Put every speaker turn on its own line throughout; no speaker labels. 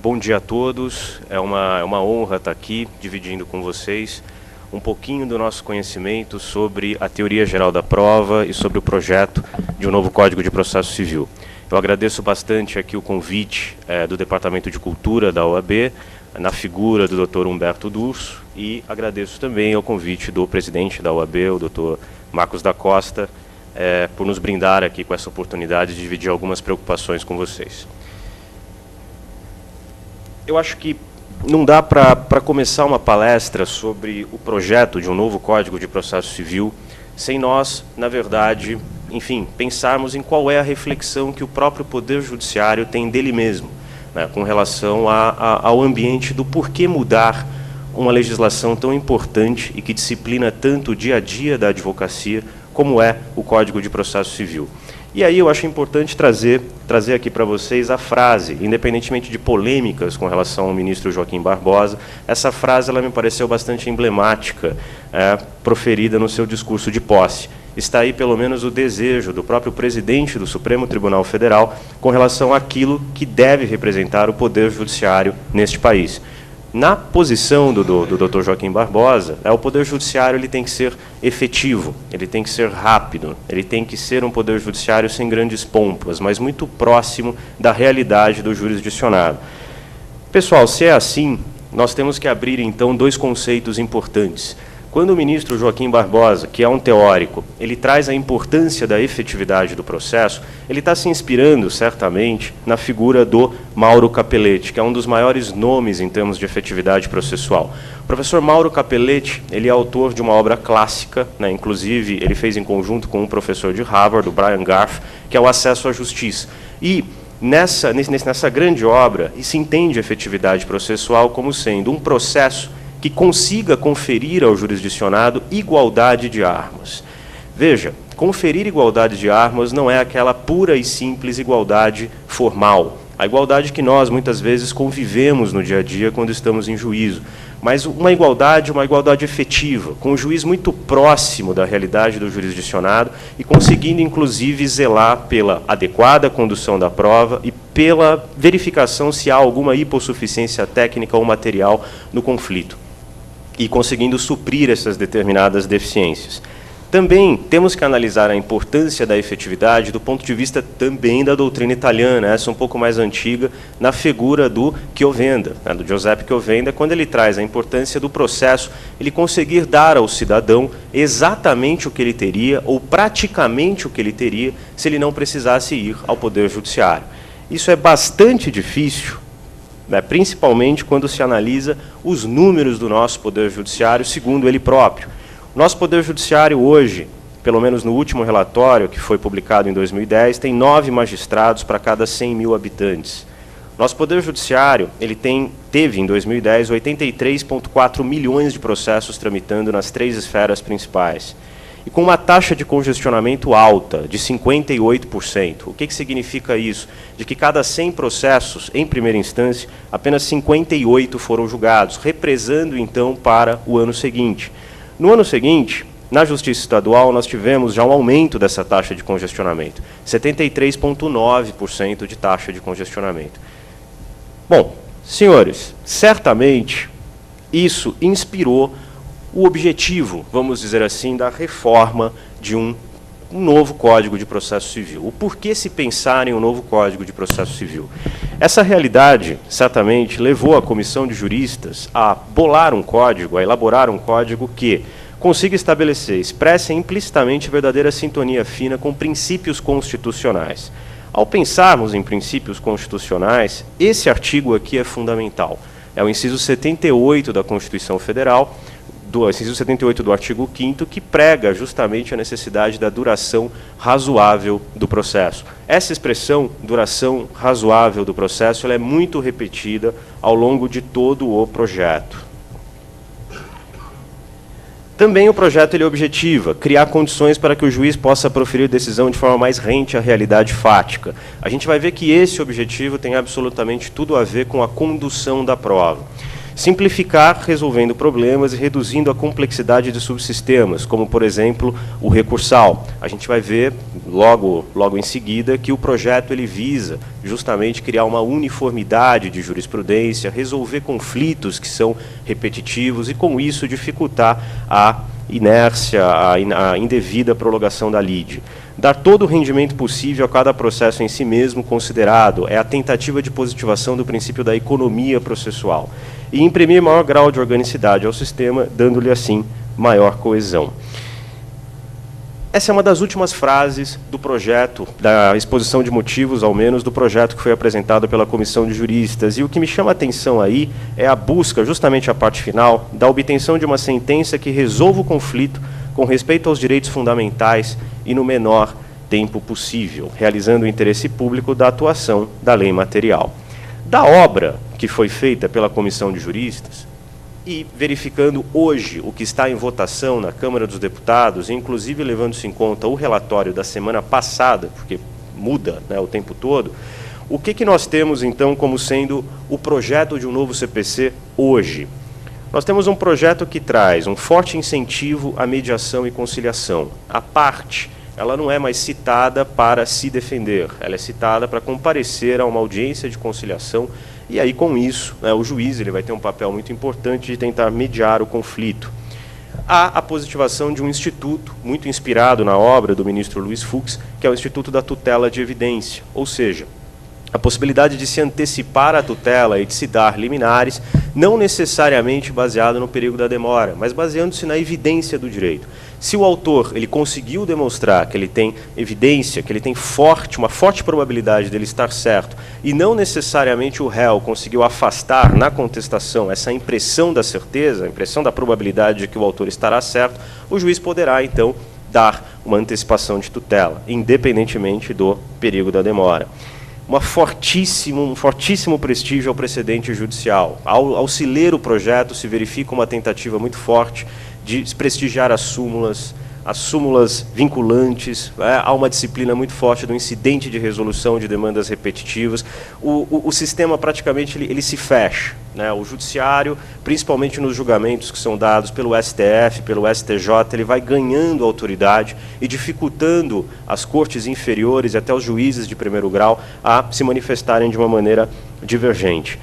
Bom dia a todos. É uma honra estar aqui dividindo com vocês um pouquinho do nosso conhecimento sobre a teoria geral da prova e sobre o projeto de um novo Código de Processo Civil. Eu agradeço bastante aqui o convite do Departamento de Cultura da OAB, na figura do Dr. Humberto Durso, e agradeço também ao convite do presidente da OAB, o Dr. Marcos da Costa, por nos brindar aqui com essa oportunidade de dividir algumas preocupações com vocês. Eu acho que não dá para começar uma palestra sobre o projeto de um novo Código de Processo Civil sem nós, na verdade, enfim, pensarmos em qual é a reflexão que o próprio Poder Judiciário tem dele mesmo, né, com relação ao ambiente do porquê mudar uma legislação tão importante e que disciplina tanto o dia a dia da advocacia, como é o Código de Processo Civil. E aí eu acho importante trazer aqui para vocês a frase, independentemente de polêmicas com relação ao ministro Joaquim Barbosa, essa frase ela me pareceu bastante emblemática, proferida no seu discurso de posse. Está aí pelo menos o desejo do próprio presidente do Supremo Tribunal Federal com relação àquilo que deve representar o Poder Judiciário neste país. Na posição do Dr. Joaquim Barbosa, o Poder Judiciário ele tem que ser efetivo, ele tem que ser rápido, ele tem que ser um Poder Judiciário sem grandes pompas, mas muito próximo da realidade do jurisdicionado. Pessoal, se é assim, nós temos que abrir, então, dois conceitos importantes. Quando o ministro Joaquim Barbosa, que é um teórico, ele traz a importância da efetividade do processo, ele está se inspirando, certamente, na figura do Mauro Capelletti, que é um dos maiores nomes em termos de efetividade processual. O professor Mauro Capelletti, ele é autor de uma obra clássica, né, inclusive ele fez em conjunto com um professor de Harvard, o Brian Garf, que é o Acesso à Justiça. E nessa grande obra, se entende a efetividade processual como sendo um processo que consiga conferir ao jurisdicionado igualdade de armas. Veja, conferir igualdade de armas não é aquela pura e simples igualdade formal, a igualdade que nós, muitas vezes, convivemos no dia a dia quando estamos em juízo, mas uma igualdade efetiva, com um juiz muito próximo da realidade do jurisdicionado e conseguindo, inclusive, zelar pela adequada condução da prova e pela verificação se há alguma hipossuficiência técnica ou material no conflito, e conseguindo suprir essas determinadas deficiências. Também temos que analisar a importância da efetividade do ponto de vista também da doutrina italiana, essa um pouco mais antiga, na figura do Chiovenda, né, do Giuseppe Chiovenda, quando ele traz a importância do processo, ele conseguir dar ao cidadão exatamente o que ele teria, ou praticamente o que ele teria, se ele não precisasse ir ao Poder Judiciário. Isso é bastante difícil, principalmente quando se analisa os números do nosso Poder Judiciário, segundo ele próprio. O nosso Poder Judiciário hoje, pelo menos no último relatório, que foi publicado em 2010, tem 9 magistrados para cada 100 mil habitantes. Nosso Poder Judiciário teve, em 2010, 83,4 milhões de processos tramitando nas 3 esferas principais. E com uma taxa de congestionamento alta, de 58%. O que significa isso? De que cada 100 processos, em primeira instância, apenas 58 foram julgados, represando, então, para o ano seguinte. No ano seguinte, na Justiça Estadual, nós tivemos já um aumento dessa taxa de congestionamento, 73,9% de taxa de congestionamento. Bom, senhores, certamente isso inspirou o objetivo, vamos dizer assim, da reforma de um novo Código de Processo Civil. O porquê se pensar em um novo Código de Processo Civil? Essa realidade, certamente, levou a comissão de juristas a bolar um código, a elaborar um código que consiga estabelecer expressa e implicitamente verdadeira sintonia fina com princípios constitucionais. Ao pensarmos em princípios constitucionais, esse artigo aqui é fundamental. É o inciso 78 da Constituição Federal, do inciso 78 do artigo 5º, que prega justamente a necessidade da duração razoável do processo. Essa expressão, duração razoável do processo, ela é muito repetida ao longo de todo o projeto. Também o projeto ele objetiva criar condições para que o juiz possa proferir decisão de forma mais rente à realidade fática. A gente vai ver que esse objetivo tem absolutamente tudo a ver com a condução da prova. Simplificar resolvendo problemas e reduzindo a complexidade de subsistemas, como, por exemplo, o recursal. A gente vai ver logo em seguida que o projeto ele visa justamente criar uma uniformidade de jurisprudência, resolver conflitos que são repetitivos e, com isso, dificultar a inércia, a indevida prolongação da lide. Dar todo o rendimento possível a cada processo em si mesmo considerado é a tentativa de positivação do princípio da economia processual e imprimir maior grau de organicidade ao sistema, dando-lhe, assim, maior coesão. Essa é uma das últimas frases do projeto, da exposição de motivos, ao menos, do projeto que foi apresentado pela Comissão de Juristas. E o que me chama a atenção aí é a busca, justamente a parte final, da obtenção de uma sentença que resolva o conflito com respeito aos direitos fundamentais e no menor tempo possível, realizando o interesse público da atuação da lei material. Da obra que foi feita pela Comissão de Juristas, e verificando hoje o que está em votação na Câmara dos Deputados, inclusive levando-se em conta o relatório da semana passada, porque muda, né, o tempo todo, o que nós temos, então, como sendo o projeto de um novo CPC hoje? Nós temos um projeto que traz um forte incentivo à mediação e conciliação. A parte, ela não é mais citada para se defender, ela é citada para comparecer a uma audiência de conciliação e aí, com isso, né, o juiz ele vai ter um papel muito importante de tentar mediar o conflito. Há a positivação de um instituto, muito inspirado na obra do ministro Luiz Fux, que é o Instituto da Tutela de Evidência, ou seja, a possibilidade de se antecipar à tutela e de se dar liminares, não necessariamente baseado no perigo da demora, mas baseando-se na evidência do direito. Se o autor ele conseguiu demonstrar que ele tem evidência, que ele tem uma forte probabilidade dele estar certo, e não necessariamente o réu conseguiu afastar na contestação essa impressão da certeza, a impressão da probabilidade de que o autor estará certo, o juiz poderá, então, dar uma antecipação de tutela, independentemente do perigo da demora. Um fortíssimo prestígio ao precedente judicial. Ao se ler o projeto, se verifica uma tentativa muito forte de desprestigiar as súmulas vinculantes, há uma disciplina muito forte do incidente de resolução de demandas repetitivas. O sistema praticamente ele se fecha, né? O judiciário, principalmente nos julgamentos que são dados pelo STF, pelo STJ, ele vai ganhando autoridade e dificultando as cortes inferiores e até os juízes de primeiro grau a se manifestarem de uma maneira divergente.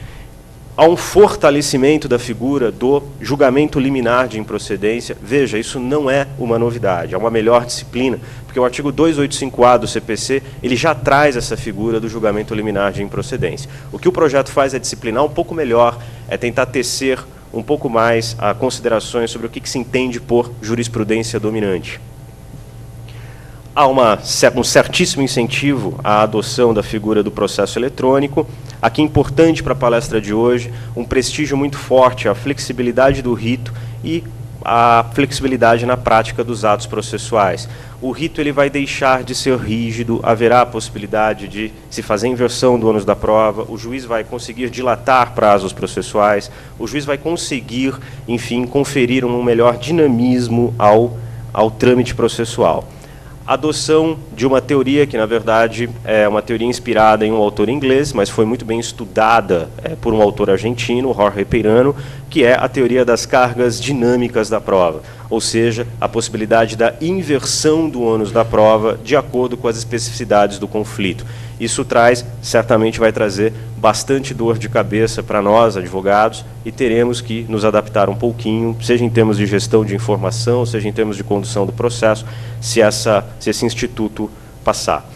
Há um fortalecimento da figura do julgamento liminar de improcedência. Veja, isso não é uma novidade, é uma melhor disciplina, porque o artigo 285-A do CPC, ele já traz essa figura do julgamento liminar de improcedência. O que o projeto faz é disciplinar um pouco melhor, é tentar tecer um pouco mais a considerações sobre o que se entende por jurisprudência dominante. Há um certíssimo incentivo à adoção da figura do processo eletrônico. Aqui, importante para a palestra de hoje, um prestígio muito forte à flexibilidade do rito e a flexibilidade na prática dos atos processuais. O rito ele vai deixar de ser rígido, haverá a possibilidade de se fazer inversão do ônus da prova, o juiz vai conseguir dilatar prazos processuais, o juiz vai conseguir, enfim, conferir um melhor dinamismo ao trâmite processual. Adoção de uma teoria que, na verdade, é uma teoria inspirada em um autor inglês, mas foi muito bem estudada por um autor argentino, Jorge Peirano, que é a teoria das cargas dinâmicas da prova, ou seja, a possibilidade da inversão do ônus da prova de acordo com as especificidades do conflito. Isso certamente vai trazer bastante dor de cabeça para nós, advogados, e teremos que nos adaptar um pouquinho, seja em termos de gestão de informação, seja em termos de condução do processo, se esse instituto passar.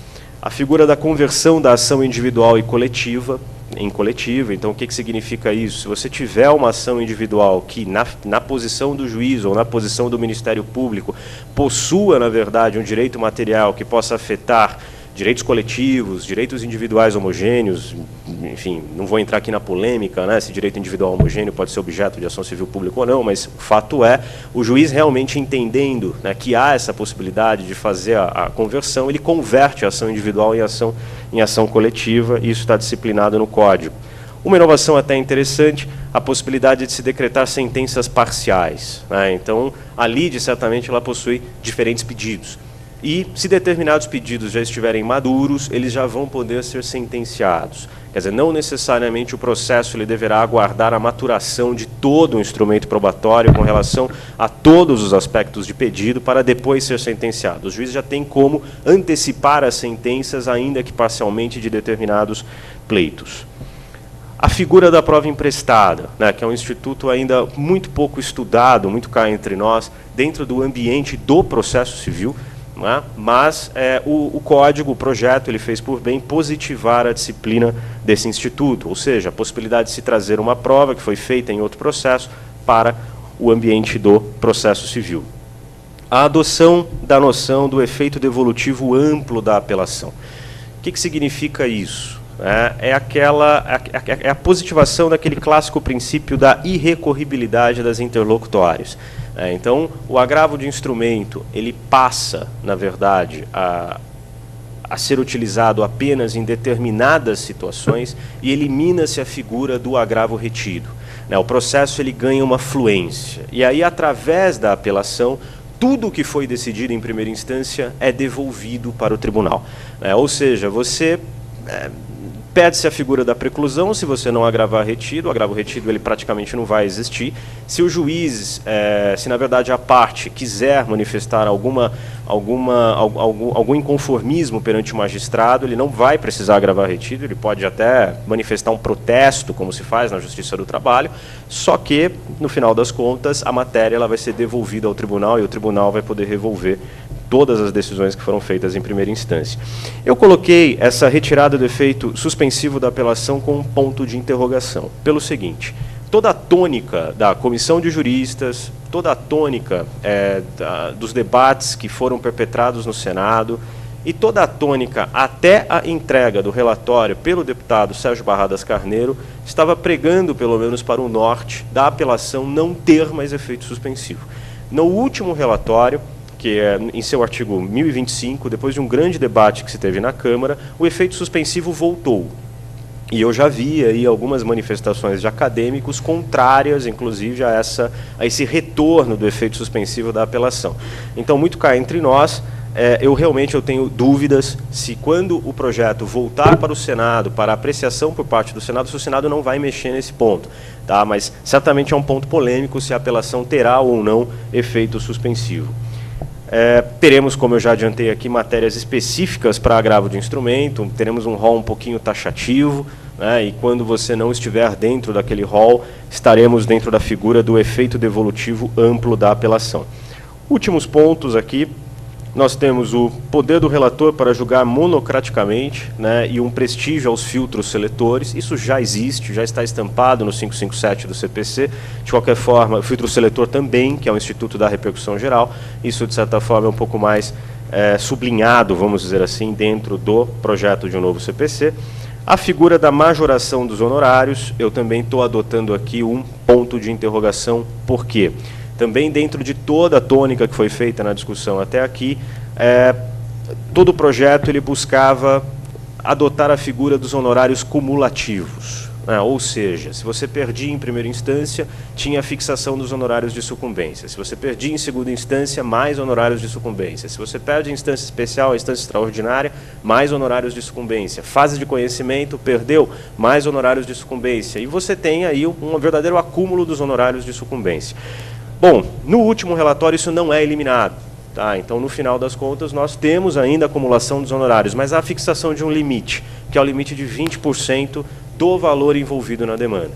A figura da conversão da ação individual e coletiva, em coletiva, então o que significa isso? Se você tiver uma ação individual que, na posição do juiz ou na posição do Ministério Público, possua, na verdade, um direito material que possa afetar direitos coletivos, direitos individuais homogêneos, enfim, não vou entrar aqui na polêmica, né, se direito individual homogêneo pode ser objeto de ação civil pública ou não, mas o fato é, o juiz realmente entendendo, né, que há essa possibilidade de fazer a conversão, ele converte a ação individual em ação coletiva, e isso está disciplinado no Código. Uma inovação até interessante, a possibilidade de se decretar sentenças parciais, né? Então, a lide, certamente, ela possui diferentes pedidos. E, se determinados pedidos já estiverem maduros, eles já vão poder ser sentenciados. Quer dizer, não necessariamente o processo ele deverá aguardar a maturação de todo o instrumento probatório com relação a todos os aspectos de pedido para depois ser sentenciado. Os juízes já têm como antecipar as sentenças, ainda que parcialmente, de determinados pleitos. A figura da prova emprestada, né, que é um instituto ainda muito pouco estudado, muito cá entre nós, dentro do ambiente do processo civil, né, mas o código, o projeto, ele fez por bem positivar a disciplina desse instituto, ou seja, a possibilidade de se trazer uma prova que foi feita em outro processo para o ambiente do processo civil. A adoção da noção do efeito devolutivo amplo da apelação. O que significa isso? É a positivação daquele clássico princípio da irrecorribilidade das interlocutórias. Então, o agravo de instrumento, ele passa, na verdade, a ser utilizado apenas em determinadas situações e elimina-se a figura do agravo retido. O processo ele ganha uma fluência. E aí, através da apelação, tudo o que foi decidido em primeira instância é devolvido para o tribunal. Ou seja, você... perde-se a figura da preclusão se você não agravar retido. O agravo retido ele praticamente não vai existir. Se o juiz, se na verdade a parte quiser manifestar algum inconformismo perante o magistrado, ele não vai precisar agravar retido, ele pode até manifestar um protesto, como se faz na Justiça do Trabalho, só que, no final das contas, a matéria ela vai ser devolvida ao tribunal e o tribunal vai poder revolver todas as decisões que foram feitas em primeira instância. Eu coloquei essa retirada do efeito suspensivo da apelação com um ponto de interrogação, pelo seguinte: toda a tônica da comissão de juristas, toda a tônica dos debates que foram perpetrados no Senado e toda a tônica até a entrega do relatório pelo deputado Sérgio Barradas Carneiro estava pregando, pelo menos para o norte, da apelação não ter mais efeito suspensivo. No último relatório, que é em seu artigo 1025, depois de um grande debate que se teve na Câmara, o efeito suspensivo voltou. E eu já vi aí algumas manifestações de acadêmicos contrárias, inclusive, a esse retorno do efeito suspensivo da apelação. Então, muito cá entre nós, eu tenho dúvidas se quando o projeto voltar para o Senado, para apreciação por parte do Senado, se o Senado não vai mexer nesse ponto. Tá? Mas certamente é um ponto polêmico se a apelação terá ou não efeito suspensivo. Teremos, como eu já adiantei aqui, matérias específicas para agravo de instrumento, teremos um rol um pouquinho taxativo, né, e quando você não estiver dentro daquele rol, estaremos dentro da figura do efeito devolutivo amplo da apelação. Últimos pontos aqui, nós temos o poder do relator para julgar monocraticamente, né, e um prestígio aos filtros seletores. Isso já existe, já está estampado no 557 do CPC. De qualquer forma, o filtro seletor também, que é o Instituto da Repercussão Geral. Isso, de certa forma, é um pouco mais sublinhado, vamos dizer assim, dentro do projeto de um novo CPC. A figura da majoração dos honorários, eu também estou adotando aqui um ponto de interrogação. Por quê? Também dentro de toda a tônica que foi feita na discussão até aqui, todo o projeto ele buscava adotar a figura dos honorários cumulativos. Ou seja, se você perdia em primeira instância, tinha a fixação dos honorários de sucumbência. Se você perdia em segunda instância, mais honorários de sucumbência. Se você perde em instância especial, instância extraordinária, mais honorários de sucumbência. Fase de conhecimento, perdeu, mais honorários de sucumbência. E você tem aí um verdadeiro acúmulo dos honorários de sucumbência. Bom, no último relatório isso não é eliminado. Tá? Então, no final das contas, nós temos ainda a acumulação dos honorários, mas há a fixação de um limite, que é o limite de 20% do valor envolvido na demanda.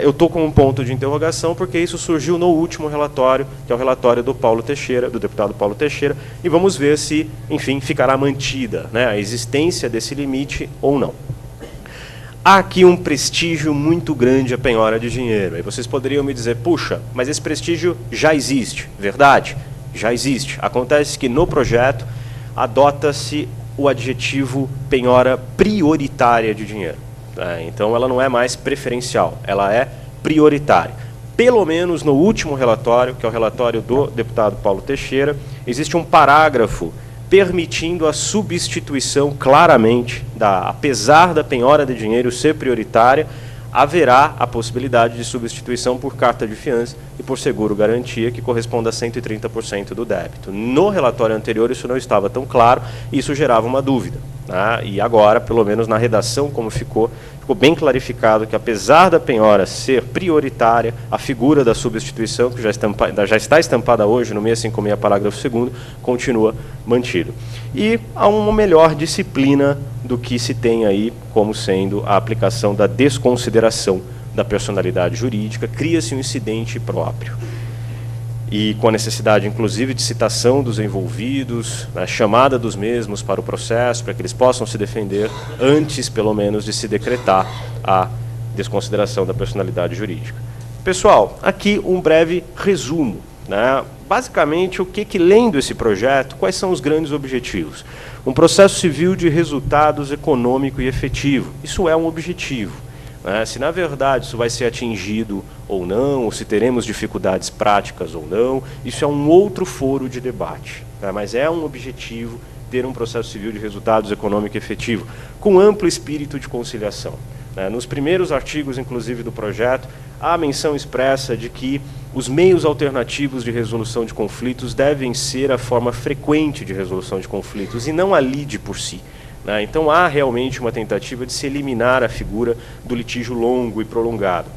Eu estou com um ponto de interrogação, porque isso surgiu no último relatório, que é o relatório do Paulo Teixeira, do deputado Paulo Teixeira, e vamos ver se, enfim, ficará mantida, né, a existência desse limite ou não. Há aqui um prestígio muito grande à penhora de dinheiro. Aí vocês poderiam me dizer, puxa, mas esse prestígio já existe. Verdade? Já existe. Acontece que no projeto adota-se o adjetivo penhora prioritária de dinheiro. Então ela não é mais preferencial, ela é prioritária. Pelo menos no último relatório, que é o relatório do deputado Paulo Teixeira, existe um parágrafo permitindo a substituição claramente, apesar da penhora de dinheiro ser prioritária, haverá a possibilidade de substituição por carta de fiança e por seguro-garantia, que corresponde a 130% do débito. No relatório anterior isso não estava tão claro e isso gerava uma dúvida. E agora, pelo menos na redação como ficou bem clarificado que, apesar da penhora ser prioritária, a figura da substituição, que já está estampada hoje no 656, parágrafo 2º, continua mantido. E há uma melhor disciplina do que se tem aí como sendo a aplicação da desconsideração da personalidade jurídica, cria-se um incidente próprio. E com a necessidade, inclusive, de citação dos envolvidos, a chamada dos mesmos para o processo, para que eles possam se defender antes, pelo menos, de se decretar a desconsideração da personalidade jurídica. Pessoal, aqui um breve resumo. Basicamente, lendo esse projeto, quais são os grandes objetivos? Um processo civil de resultados econômico e efetivo. Isso é um objetivo. Se na verdade isso vai ser atingido ou não, ou se teremos dificuldades práticas ou não, isso é um outro foro de debate. Mas é um objetivo ter um processo civil de resultados econômico e efetivo, com amplo espírito de conciliação. Nos primeiros artigos, inclusive, do projeto, há a menção expressa de que os meios alternativos de resolução de conflitos devem ser a forma frequente de resolução de conflitos e não a lide por si. Então há realmente uma tentativa de se eliminar a figura do litígio longo e prolongado.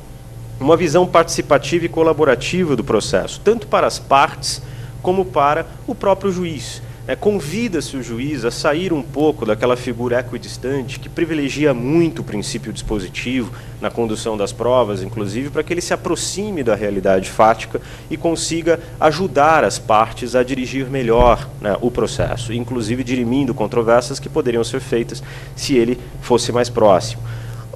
Uma visão participativa e colaborativa do processo, tanto para as partes como para o próprio juiz. Convida-se o juiz a sair um pouco daquela figura equidistante que privilegia muito o princípio dispositivo na condução das provas, inclusive, para que ele se aproxime da realidade fática e consiga ajudar as partes a dirigir melhor o processo, inclusive dirimindo controvérsias que poderiam ser feitas se ele fosse mais próximo.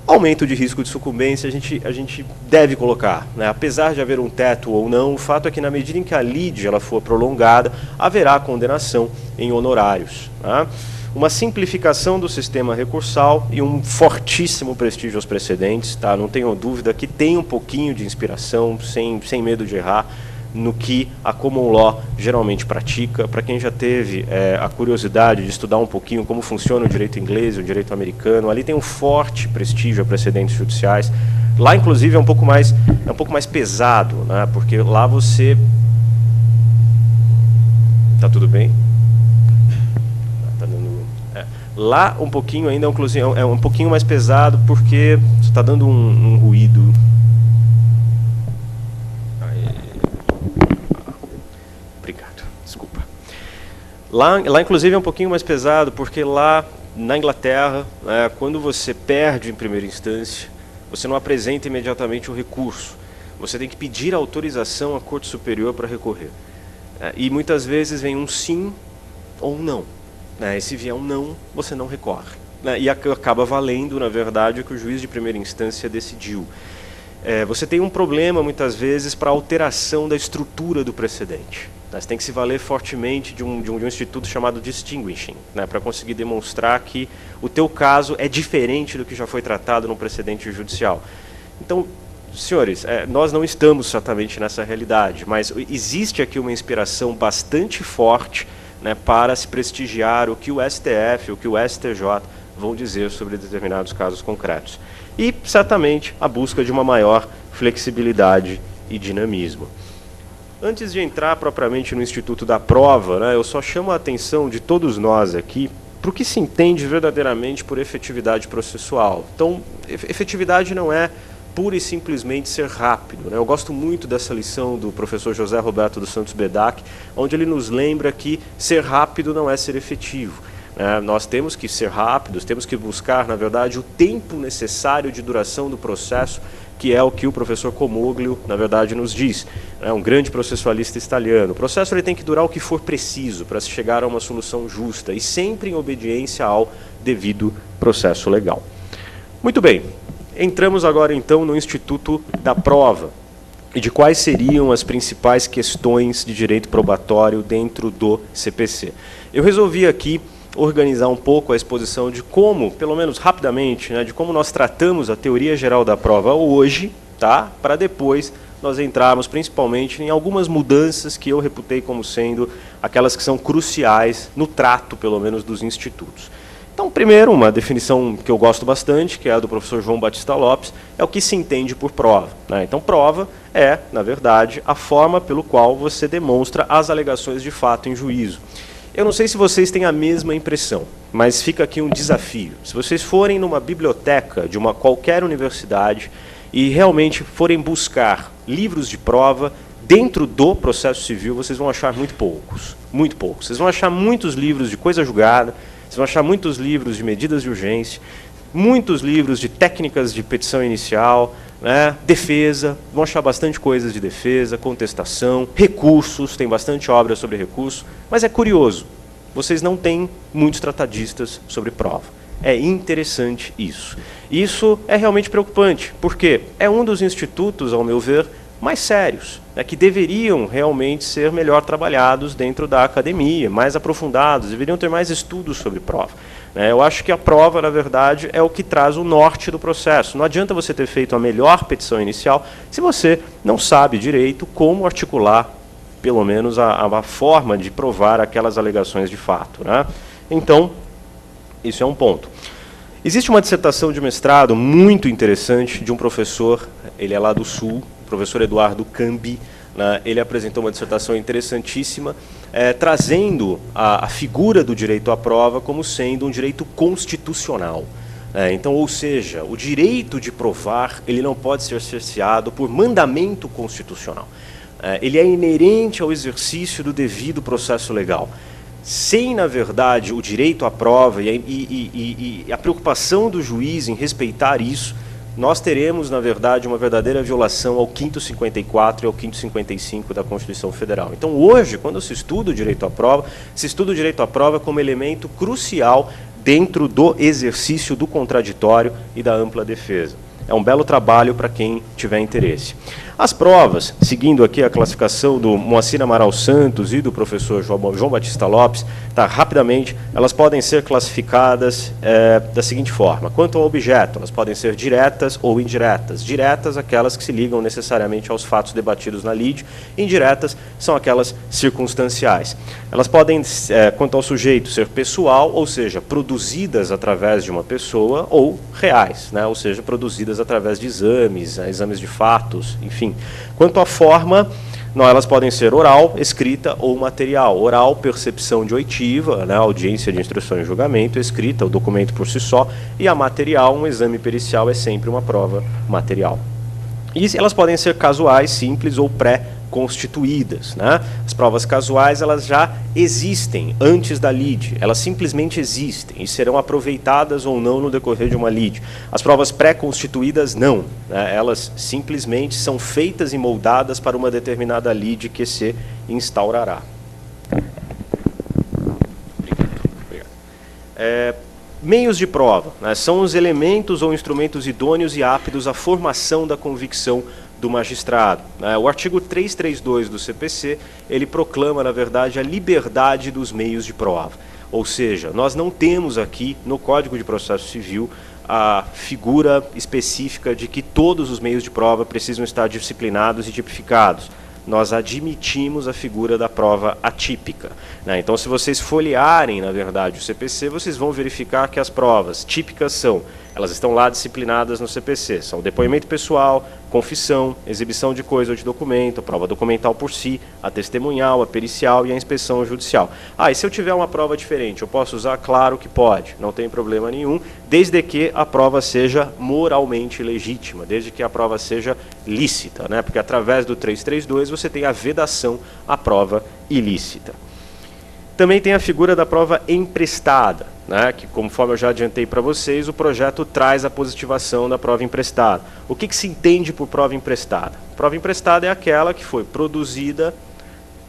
Aumento de risco de sucumbência a gente deve colocar. Apesar de haver um teto ou não, o fato é que na medida em que a lide ela for prolongada, haverá condenação em honorários. Uma simplificação do sistema recursal e um fortíssimo prestígio aos precedentes. Não tenho dúvida que tem um pouquinho de inspiração, sem medo de errar, no que a Common Law geralmente pratica. Para quem já teve a curiosidade de estudar um pouquinho como funciona o direito inglês e o direito americano, ali tem um forte prestígio a precedentes judiciais. Lá, inclusive, é um pouco mais pesado, porque lá você... Tá tudo bem? Tá dando... Lá, um pouquinho ainda, inclusive, é um pouquinho mais pesado porque está dando um ruído. Lá, inclusive, é um pouquinho mais pesado, porque lá na Inglaterra, quando você perde em primeira instância, você não apresenta imediatamente o recurso. Você tem que pedir autorização à Corte Superior para recorrer. E muitas vezes vem um sim ou um não. E se vier um não, você não recorre. E acaba valendo, na verdade, o que o juiz de primeira instância decidiu. Você tem um problema, muitas vezes, para a alteração da estrutura do precedente. Você tem que se valer fortemente de um instituto chamado distinguishing, para conseguir demonstrar que o teu caso é diferente do que já foi tratado no precedente judicial. Então, senhores, nós não estamos exatamente nessa realidade, mas existe aqui uma inspiração bastante forte para se prestigiar o que o STF, o que o STJ vão dizer sobre determinados casos concretos. E, certamente, a busca de uma maior flexibilidade e dinamismo. Antes de entrar propriamente no Instituto da Prova, eu só chamo a atenção de todos nós aqui para o que se entende verdadeiramente por efetividade processual. Então, efetividade não é pura e simplesmente ser rápido. Eu gosto muito dessa lição do professor José Roberto dos Santos Bedac, onde ele nos lembra que ser rápido não é ser efetivo. Nós temos que ser rápidos, temos que buscar, na verdade, o tempo necessário de duração do processo, que é o que o professor Comoglio, na verdade, nos diz. Um grande processualista italiano. O processo ele tem que durar o que for preciso para se chegar a uma solução justa e sempre em obediência ao devido processo legal. Muito bem, entramos agora então no Instituto da Prova e de quais seriam as principais questões de direito probatório dentro do CPC. Eu resolvi aqui organizar um pouco a exposição de como, pelo menos rapidamente, de como nós tratamos a teoria geral da prova hoje, para depois nós entrarmos principalmente em algumas mudanças que eu reputei como sendo aquelas que são cruciais no trato, pelo menos, dos institutos. Então, primeiro, uma definição que eu gosto bastante, que é a do professor João Batista Lopes, é o que se entende por prova, né? Então, prova é, na verdade, a forma pelo qual você demonstra as alegações de fato em juízo. Eu não sei se vocês têm a mesma impressão, mas fica aqui um desafio. Se vocês forem numa biblioteca de uma qualquer universidade e realmente forem buscar livros de prova dentro do processo civil, vocês vão achar muito poucos, muito poucos. Vocês vão achar muitos livros de coisa julgada, vocês vão achar muitos livros de medidas de urgência, muitos livros de técnicas de petição inicial, né, defesa, vão achar bastante coisas de defesa, contestação, recursos, tem bastante obra sobre recurso, mas é curioso, vocês não têm muitos tratadistas sobre prova. É interessante isso. Isso é realmente preocupante, porque é um dos institutos, ao meu ver, mais sérios, né, que deveriam realmente ser melhor trabalhados dentro da academia, mais aprofundados, deveriam ter mais estudos sobre prova. Eu acho que a prova, na verdade, é o que traz o norte do processo. Não adianta você ter feito a melhor petição inicial se você não sabe direito como articular, pelo menos, a forma de provar aquelas alegações de fato, né? Então, isso é um ponto. Existe uma dissertação de mestrado muito interessante de um professor, ele é lá do Sul, o professor Eduardo Cambi, né? Ele apresentou uma dissertação interessantíssima, trazendo a figura do direito à prova como sendo um direito constitucional. Então, ou seja, o direito de provar ele não pode ser cerceado por mandamento constitucional. Ele é inerente ao exercício do devido processo legal. Sem, na verdade, o direito à prova e a preocupação do juiz em respeitar isso, nós teremos, na verdade, uma verdadeira violação ao 5º 54 e ao 5º 55 da Constituição Federal. Então, hoje, quando se estuda o direito à prova, se estuda o direito à prova como elemento crucial dentro do exercício do contraditório e da ampla defesa. É um belo trabalho para quem tiver interesse. As provas, seguindo aqui a classificação do Moacir Amaral Santos e do professor João Batista Lopes, rapidamente, elas podem ser classificadas da seguinte forma. Quanto ao objeto, elas podem ser diretas ou indiretas. Diretas, aquelas que se ligam necessariamente aos fatos debatidos na lide. Indiretas são aquelas circunstanciais. Elas podem, quanto ao sujeito, ser pessoal, ou seja, produzidas através de uma pessoa, ou reais, né? Ou seja, produzidas através de exames, exames de fatos, enfim. Quanto à forma, elas podem ser oral, escrita ou material. Oral, percepção de oitiva, né, audiência de instrução e julgamento, escrita, o documento por si só, e a material, um exame pericial, é sempre uma prova material. E elas podem ser casuais, simples ou pré-constituídas, né? As provas casuais, elas já existem antes da lide, elas simplesmente existem e serão aproveitadas ou não no decorrer de uma lide. As provas pré-constituídas, não, né? Elas simplesmente são feitas e moldadas para uma determinada lide que se instaurará. Obrigado. Meios de prova, né, são os elementos ou instrumentos idôneos e aptos à formação da convicção do magistrado. O artigo 332 do CPC, ele proclama, na verdade, a liberdade dos meios de prova. Ou seja, nós não temos aqui, no Código de Processo Civil, a figura específica de que todos os meios de prova precisam estar disciplinados e tipificados. Nós admitimos a figura da prova atípica, né? Então, se vocês folhearem, na verdade, o CPC, vocês vão verificar que as provas típicas elas estão lá disciplinadas no CPC, são depoimento pessoal, confissão, exibição de coisa ou de documento, prova documental por si, a testemunhal, a pericial e a inspeção judicial. E se eu tiver uma prova diferente, eu posso usar? Claro que pode, não tem problema nenhum, desde que a prova seja moralmente legítima, desde que a prova seja lícita, né? Porque através do 332 você tem a vedação à prova ilícita. Também tem a figura da prova emprestada, né, que, conforme eu já adiantei para vocês, o projeto traz a positivação da prova emprestada. O que se entende por prova emprestada? Prova emprestada é aquela que foi produzida,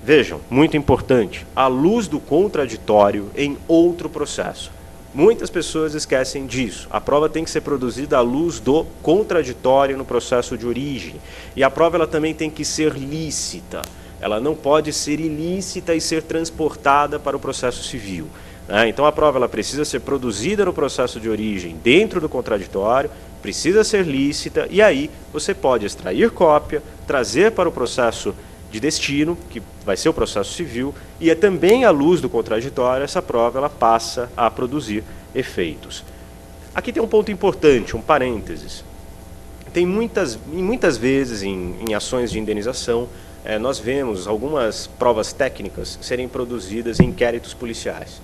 vejam, muito importante, à luz do contraditório em outro processo. Muitas pessoas esquecem disso. A prova tem que ser produzida à luz do contraditório no processo de origem. E a prova ela também tem que ser lícita. Ela não pode ser ilícita e ser transportada para o processo civil. Então, a prova ela precisa ser produzida no processo de origem dentro do contraditório, precisa ser lícita, e aí você pode extrair cópia, trazer para o processo de destino, que vai ser o processo civil, e é também à luz do contraditório, essa prova ela passa a produzir efeitos. Aqui tem um ponto importante, um parênteses. Tem muitas vezes em ações de indenização, nós vemos algumas provas técnicas serem produzidas em inquéritos policiais.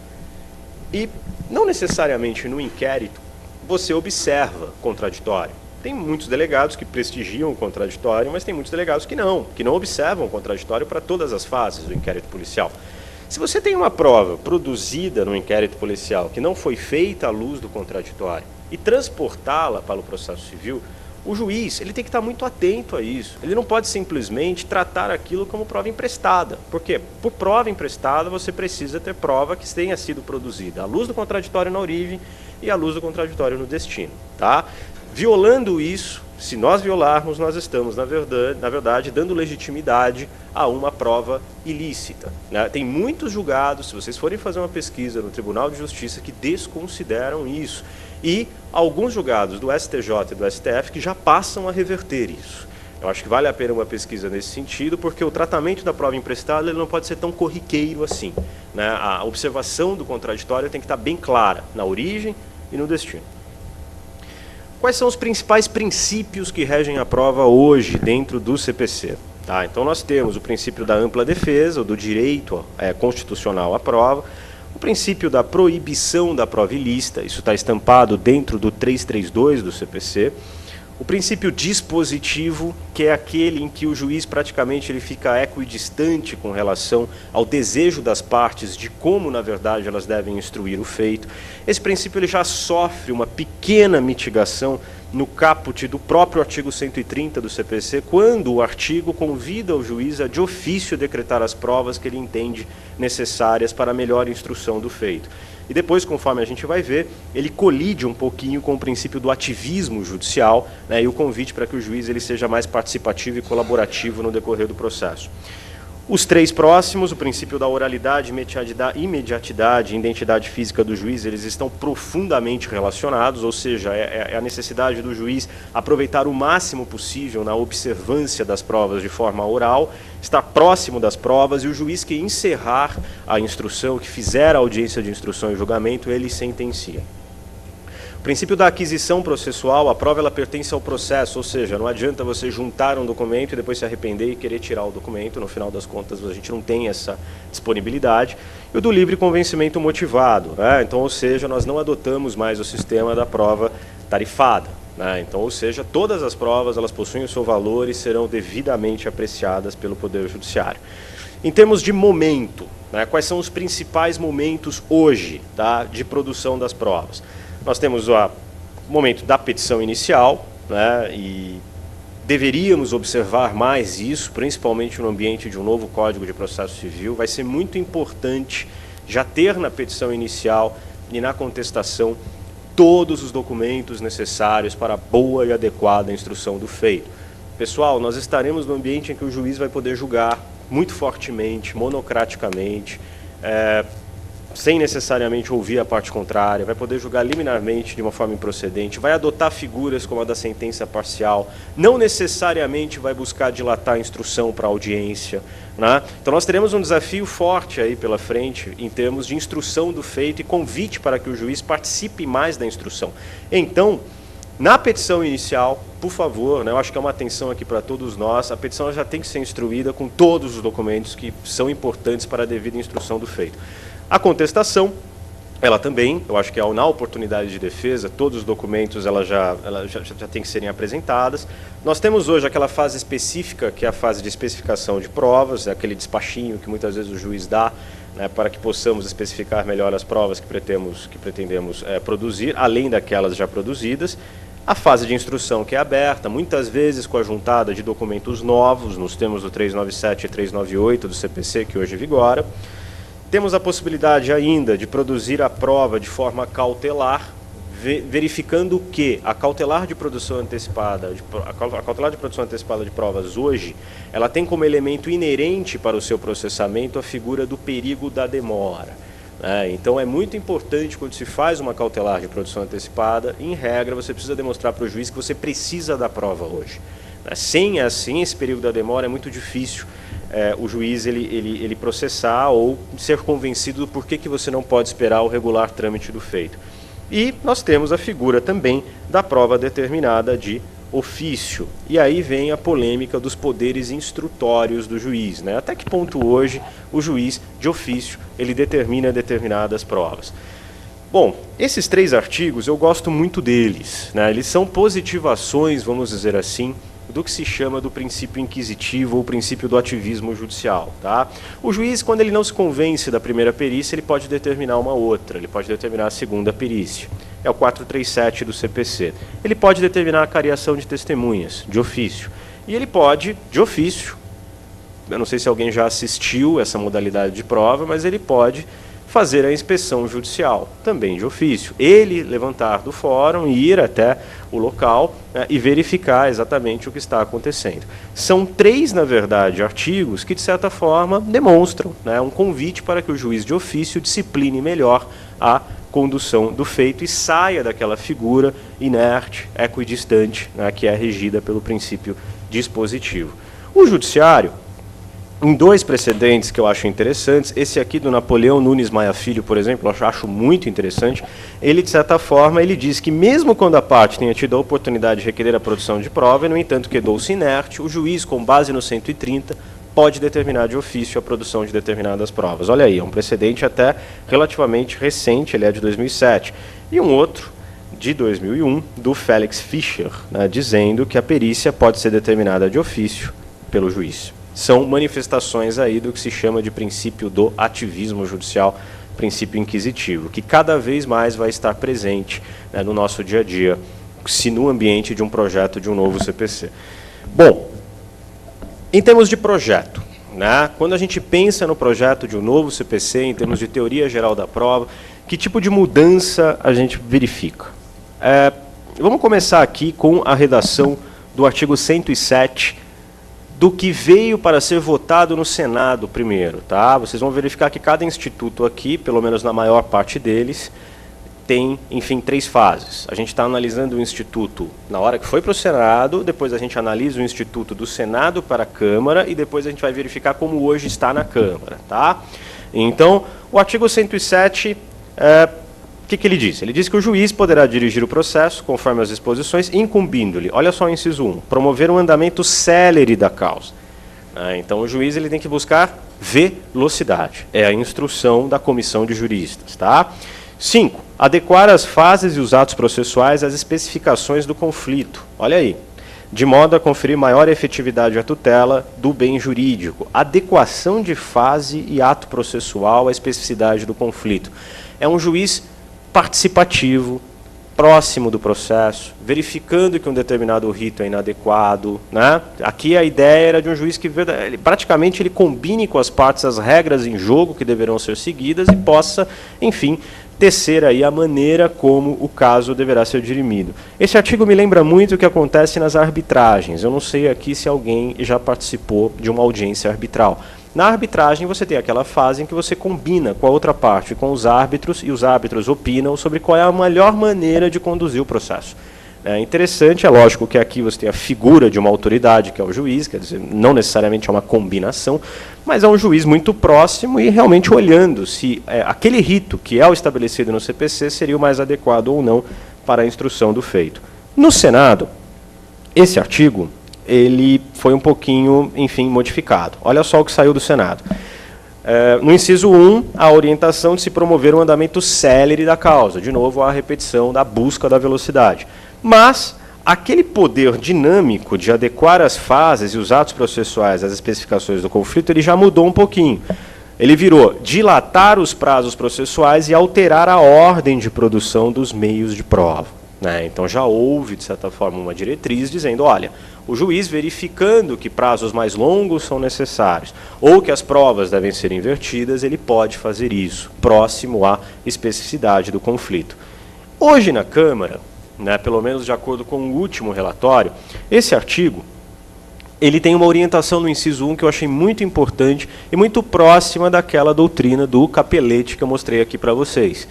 E não necessariamente no inquérito você observa contraditório. Tem muitos delegados que prestigiam o contraditório, mas tem muitos delegados que não observam o contraditório para todas as fases do inquérito policial. Se você tem uma prova produzida no inquérito policial que não foi feita à luz do contraditório e transportá-la para o processo civil, o juiz ele tem que estar muito atento a isso. Ele não pode simplesmente tratar aquilo como prova emprestada. Por quê? Por prova emprestada, você precisa ter prova que tenha sido produzida à luz do contraditório na origem e à luz do contraditório no destino. Tá? Violando isso, se nós violarmos, nós estamos, na verdade, dando legitimidade a uma prova ilícita. Né? Tem muitos julgados, se vocês forem fazer uma pesquisa no Tribunal de Justiça, que desconsideram isso. E alguns julgados do STJ e do STF que já passam a reverter isso. Eu acho que vale a pena uma pesquisa nesse sentido, porque o tratamento da prova emprestada ele não pode ser tão corriqueiro assim. Né? A observação do contraditório tem que estar bem clara na origem e no destino. Quais são os principais princípios que regem a prova hoje dentro do CPC? Tá? Então nós temos o princípio da ampla defesa, ou do direito constitucional à prova, o princípio da proibição da prova ilícita, isso está estampado dentro do 332 do CPC, o princípio dispositivo, que é aquele em que o juiz praticamente ele fica equidistante com relação ao desejo das partes de como, na verdade, elas devem instruir o feito. Esse princípio ele já sofre uma pequena mitigação no caput do próprio artigo 130 do CPC, quando o artigo convida o juiz a de ofício decretar as provas que ele entende necessárias para a melhor instrução do feito. E depois, conforme a gente vai ver, ele colide um pouquinho com o princípio do ativismo judicial, né, e o convite para que o juiz ele seja mais participativo e colaborativo no decorrer do processo. Os três próximos, o princípio da oralidade, imediatidade e identidade física do juiz, eles estão profundamente relacionados, ou seja, é a necessidade do juiz aproveitar o máximo possível na observância das provas de forma oral, estar próximo das provas, e o juiz que encerrar a instrução, que fizer a audiência de instrução e julgamento, ele sentencia. O princípio da aquisição processual, a prova ela pertence ao processo, ou seja, não adianta você juntar um documento e depois se arrepender e querer tirar o documento, no final das contas a gente não tem essa disponibilidade. E o do livre convencimento motivado, né? Então, ou seja, nós não adotamos mais o sistema da prova tarifada, né? Então, ou seja, todas as provas elas possuem o seu valor e serão devidamente apreciadas pelo Poder Judiciário. Em termos de momento, né, quais são os principais momentos hoje, tá, de produção das provas? Nós temos o momento da petição inicial, né, e deveríamos observar mais isso, principalmente no ambiente de um novo Código de Processo Civil. Vai ser muito importante já ter na petição inicial e na contestação todos os documentos necessários para a boa e adequada instrução do feito. Pessoal, nós estaremos no ambiente em que o juiz vai poder julgar muito fortemente, monocraticamente, sem necessariamente ouvir a parte contrária, vai poder julgar liminarmente de uma forma improcedente, vai adotar figuras como a da sentença parcial, não necessariamente vai buscar dilatar a instrução para a audiência, né? Então nós teremos um desafio forte aí pela frente em termos de instrução do feito e convite para que o juiz participe mais da instrução. Então, na petição inicial, por favor, né, eu acho que é uma atenção aqui para todos nós, a petição já tem que ser instruída com todos os documentos que são importantes para a devida instrução do feito. A contestação, ela também, eu acho que na oportunidade de defesa, todos os documentos ela já tem que serem apresentadas. Nós temos hoje aquela fase específica, que é a fase de especificação de provas, aquele despachinho que muitas vezes o juiz dá, né, para que possamos especificar melhor as provas que pretendemos produzir, além daquelas já produzidas. A fase de instrução que é aberta, muitas vezes com a juntada de documentos novos, nos termos do 397 e 398 do CPC, que hoje vigora. Temos a possibilidade ainda de produzir a prova de forma cautelar, verificando que a cautelar de produção antecipada de provas hoje, ela tem como elemento inerente para o seu processamento a figura do perigo da demora. Então é muito importante quando se faz uma cautelar de produção antecipada, em regra você precisa demonstrar para o juiz que você precisa da prova hoje. Sem esse período da demora é muito difícil o juiz ele processar ou ser convencido do porquê que você não pode esperar o regular trâmite do feito. E nós temos a figura também da prova determinada de ofício. E aí vem a polêmica dos poderes instrutórios do juiz, né? Até que ponto hoje o juiz de ofício ele determina determinadas provas. Bom, esses 3 artigos eu gosto muito deles, né? Eles são positivações, vamos dizer assim, do que se chama do princípio inquisitivo ou princípio do ativismo judicial. Tá? O juiz, quando ele não se convence da primeira perícia, ele pode determinar uma outra, ele pode determinar a segunda perícia. É o 437 do CPC. Ele pode determinar a cariação de testemunhas, de ofício. E ele pode, de ofício, eu não sei se alguém já assistiu essa modalidade de prova, mas ele pode fazer a inspeção judicial, também de ofício. Ele levantar do fórum e ir até o local, né, e verificar exatamente o que está acontecendo. São 3, na verdade, artigos que, de certa forma, demonstram, né, um convite para que o juiz de ofício discipline melhor a condução do feito e saia daquela figura inerte, equidistante, né, que é regida pelo princípio dispositivo. O judiciário, em 2 precedentes que eu acho interessantes, esse aqui do Napoleão Nunes Maia Filho, por exemplo, eu acho muito interessante. Ele, de certa forma, ele diz que mesmo quando a parte tenha tido a oportunidade de requerer a produção de prova, e, no entanto, quedou-se inerte, o juiz, com base no 130, pode determinar de ofício a produção de determinadas provas. Olha aí, é um precedente até relativamente recente, ele é de 2007. E um outro, de 2001, do Félix Fischer, né, dizendo que a perícia pode ser determinada de ofício pelo juiz. São manifestações aí do que se chama de princípio do ativismo judicial, princípio inquisitivo, que cada vez mais vai estar presente, né, no nosso dia a dia, se no ambiente de um projeto de um novo CPC. Bom, em termos de projeto, né, quando a gente pensa no projeto de um novo CPC, em termos de teoria geral da prova, que tipo de mudança a gente verifica? Vamos começar aqui com a redação do artigo 107, do que veio para ser votado no Senado primeiro, tá? Vocês vão verificar que cada instituto aqui, pelo menos na maior parte deles, tem, enfim, 3 fases. A gente está analisando o instituto na hora que foi para o Senado, depois a gente analisa o instituto do Senado para a Câmara e depois a gente vai verificar como hoje está na Câmara, tá? Então, o artigo 107, o que ele diz? Ele diz que o juiz poderá dirigir o processo, conforme as disposições, incumbindo-lhe, olha só o inciso 1, promover um andamento célere da causa. Então, o juiz ele tem que buscar velocidade. É a instrução da comissão de juristas. Tá? 5. Adequar as fases e os atos processuais às especificações do conflito. Olha aí. De modo a conferir maior efetividade à tutela do bem jurídico. Adequação de fase e ato processual à especificidade do conflito. É um juiz participativo, próximo do processo, verificando que um determinado rito é inadequado, né? Aqui a ideia era de um juiz que praticamente ele combine com as partes as regras em jogo que deverão ser seguidas e possa, enfim, tecer aí a maneira como o caso deverá ser dirimido. Esse artigo me lembra muito o que acontece nas arbitragens. Eu não sei aqui se alguém já participou de uma audiência arbitral. Na arbitragem, você tem aquela fase em que você combina com a outra parte, com os árbitros, e os árbitros opinam sobre qual é a melhor maneira de conduzir o processo. É interessante, é lógico que aqui você tem a figura de uma autoridade, que é o juiz, quer dizer, não necessariamente é uma combinação, mas é um juiz muito próximo e realmente olhando se aquele rito que é o estabelecido no CPC seria o mais adequado ou não para a instrução do feito. No Senado, esse artigo ele foi um pouquinho, enfim, modificado. Olha só o que saiu do Senado. No inciso 1, a orientação de se promover um andamento célere da causa. De novo, a repetição da busca da velocidade. Mas aquele poder dinâmico de adequar as fases e os atos processuais às especificações do conflito, ele já mudou um pouquinho. Ele virou dilatar os prazos processuais e alterar a ordem de produção dos meios de prova. Então já houve, de certa forma, uma diretriz dizendo, olha, o juiz verificando que prazos mais longos são necessários ou que as provas devem ser invertidas, ele pode fazer isso, próximo à especificidade do conflito. Hoje na Câmara, pelo menos de acordo com o último relatório, esse artigo ele tem uma orientação no inciso 1 que eu achei muito importante e muito próxima daquela doutrina do Capelletti que eu mostrei aqui para vocês.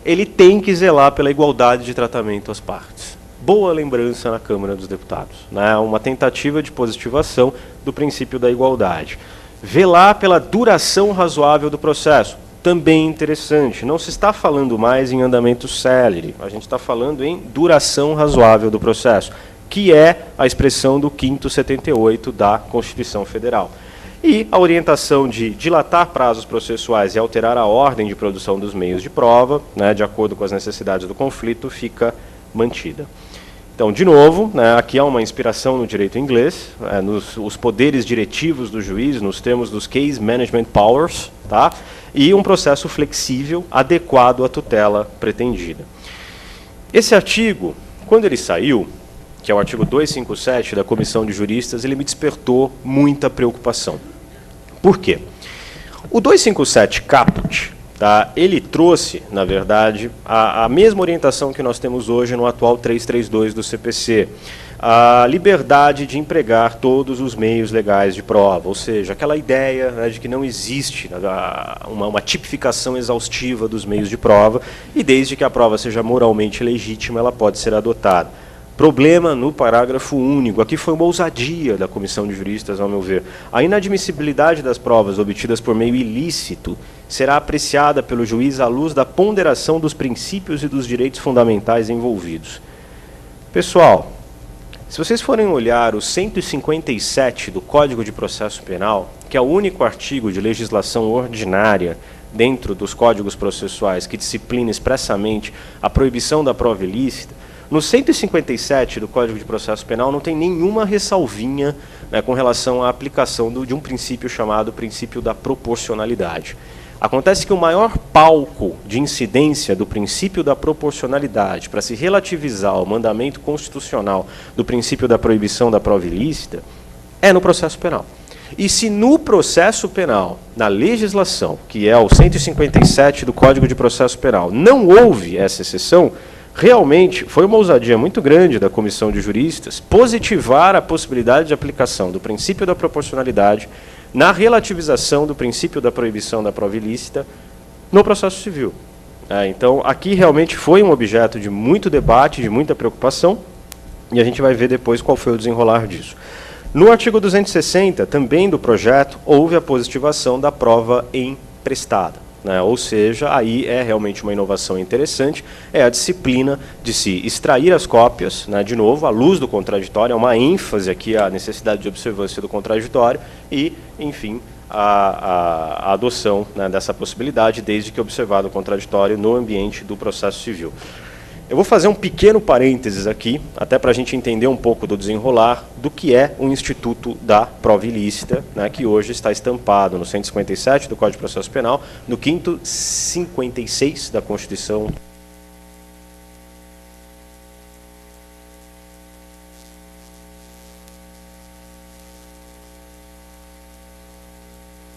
Ele tem que zelar pela igualdade de tratamento às partes. Boa lembrança na Câmara dos Deputados. Uma tentativa de positivação do princípio da igualdade. Velar pela duração razoável do processo. também interessante. Não se está falando mais em andamento célere, a gente está falando em duração razoável do processo, que é a expressão do 5º 78 da Constituição Federal. E a orientação de dilatar prazos processuais e alterar a ordem de produção dos meios de prova, né, de acordo com as necessidades do conflito, fica mantida. Então, de novo, né, aqui há uma inspiração no direito inglês, os poderes diretivos do juiz, nos termos dos Case Management Powers, tá? E um processo flexível, adequado à tutela pretendida. Esse artigo, quando ele saiu, que é o artigo 257 da Comissão de Juristas, ele me despertou muita preocupação. Por quê? O 257 caput, tá, ele trouxe, na verdade, a mesma orientação que nós temos hoje no atual 332 do CPC, a liberdade de empregar todos os meios legais de prova, ou seja, aquela ideia, né, de que não existe uma tipificação exaustiva dos meios de prova, e desde que a prova seja moralmente legítima, ela pode ser adotada. Problema no parágrafo único. Aqui foi uma ousadia da Comissão de Juristas, ao meu ver. A inadmissibilidade das provas obtidas por meio ilícito será apreciada pelo juiz à luz da ponderação dos princípios e dos direitos fundamentais envolvidos. Pessoal, se vocês forem olhar o 157 do Código de Processo Penal, que é o único artigo de legislação ordinária dentro dos códigos processuais que disciplina expressamente a proibição da prova ilícita, no 157 do Código de Processo Penal não tem nenhuma ressalvinha, né, com relação à aplicação de um princípio chamado princípio da proporcionalidade. Acontece que o maior palco de incidência do princípio da proporcionalidade para se relativizar o mandamento constitucional do princípio da proibição da prova ilícita é no processo penal. E se no processo penal, na legislação, que é o 157 do Código de Processo Penal, não houve essa exceção, realmente foi uma ousadia muito grande da Comissão de Juristas positivar a possibilidade de aplicação do princípio da proporcionalidade na relativização do princípio da proibição da prova ilícita no processo civil. Então, aqui realmente foi um objeto de muito debate, de muita preocupação, e a gente vai ver depois qual foi o desenrolar disso. No artigo 260, também do projeto, houve a positivação da prova emprestada. Ou seja, aí é realmente uma inovação interessante, é a disciplina de se extrair as cópias, né, de novo, à luz do contraditório, é uma ênfase aqui à necessidade de observância do contraditório e, enfim, a adoção, né, dessa possibilidade, desde que observado o contraditório no ambiente do processo civil. Eu vou fazer um pequeno parênteses aqui, até para a gente entender um pouco do desenrolar do que é o Instituto da Prova Ilícita, né, que hoje está estampado no 157 do Código de Processo Penal, no 5º 56 da Constituição.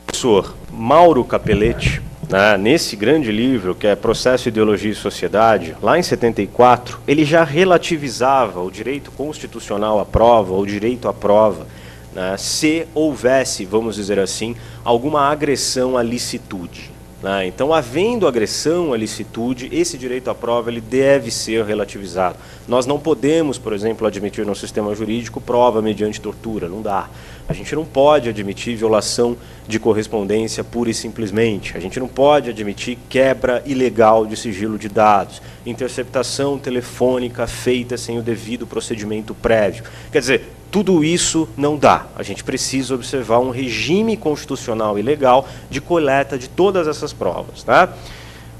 Professor Mauro Capelletti, nesse grande livro, que é Processo, Ideologia e Sociedade, lá em 74, ele já relativizava o direito constitucional à prova, ou direito à prova, né, se houvesse, vamos dizer assim, alguma agressão à licitude. Então, havendo agressão à licitude, esse direito à prova ele deve ser relativizado. Nós não podemos, por exemplo, admitir no sistema jurídico prova mediante tortura, não dá. A gente não pode admitir violação de correspondência pura e simplesmente. A gente não pode admitir quebra ilegal de sigilo de dados, interceptação telefônica feita sem o devido procedimento prévio. Quer dizer, tudo isso não dá. A gente precisa observar um regime constitucional e legal de coleta de todas essas provas. Tá?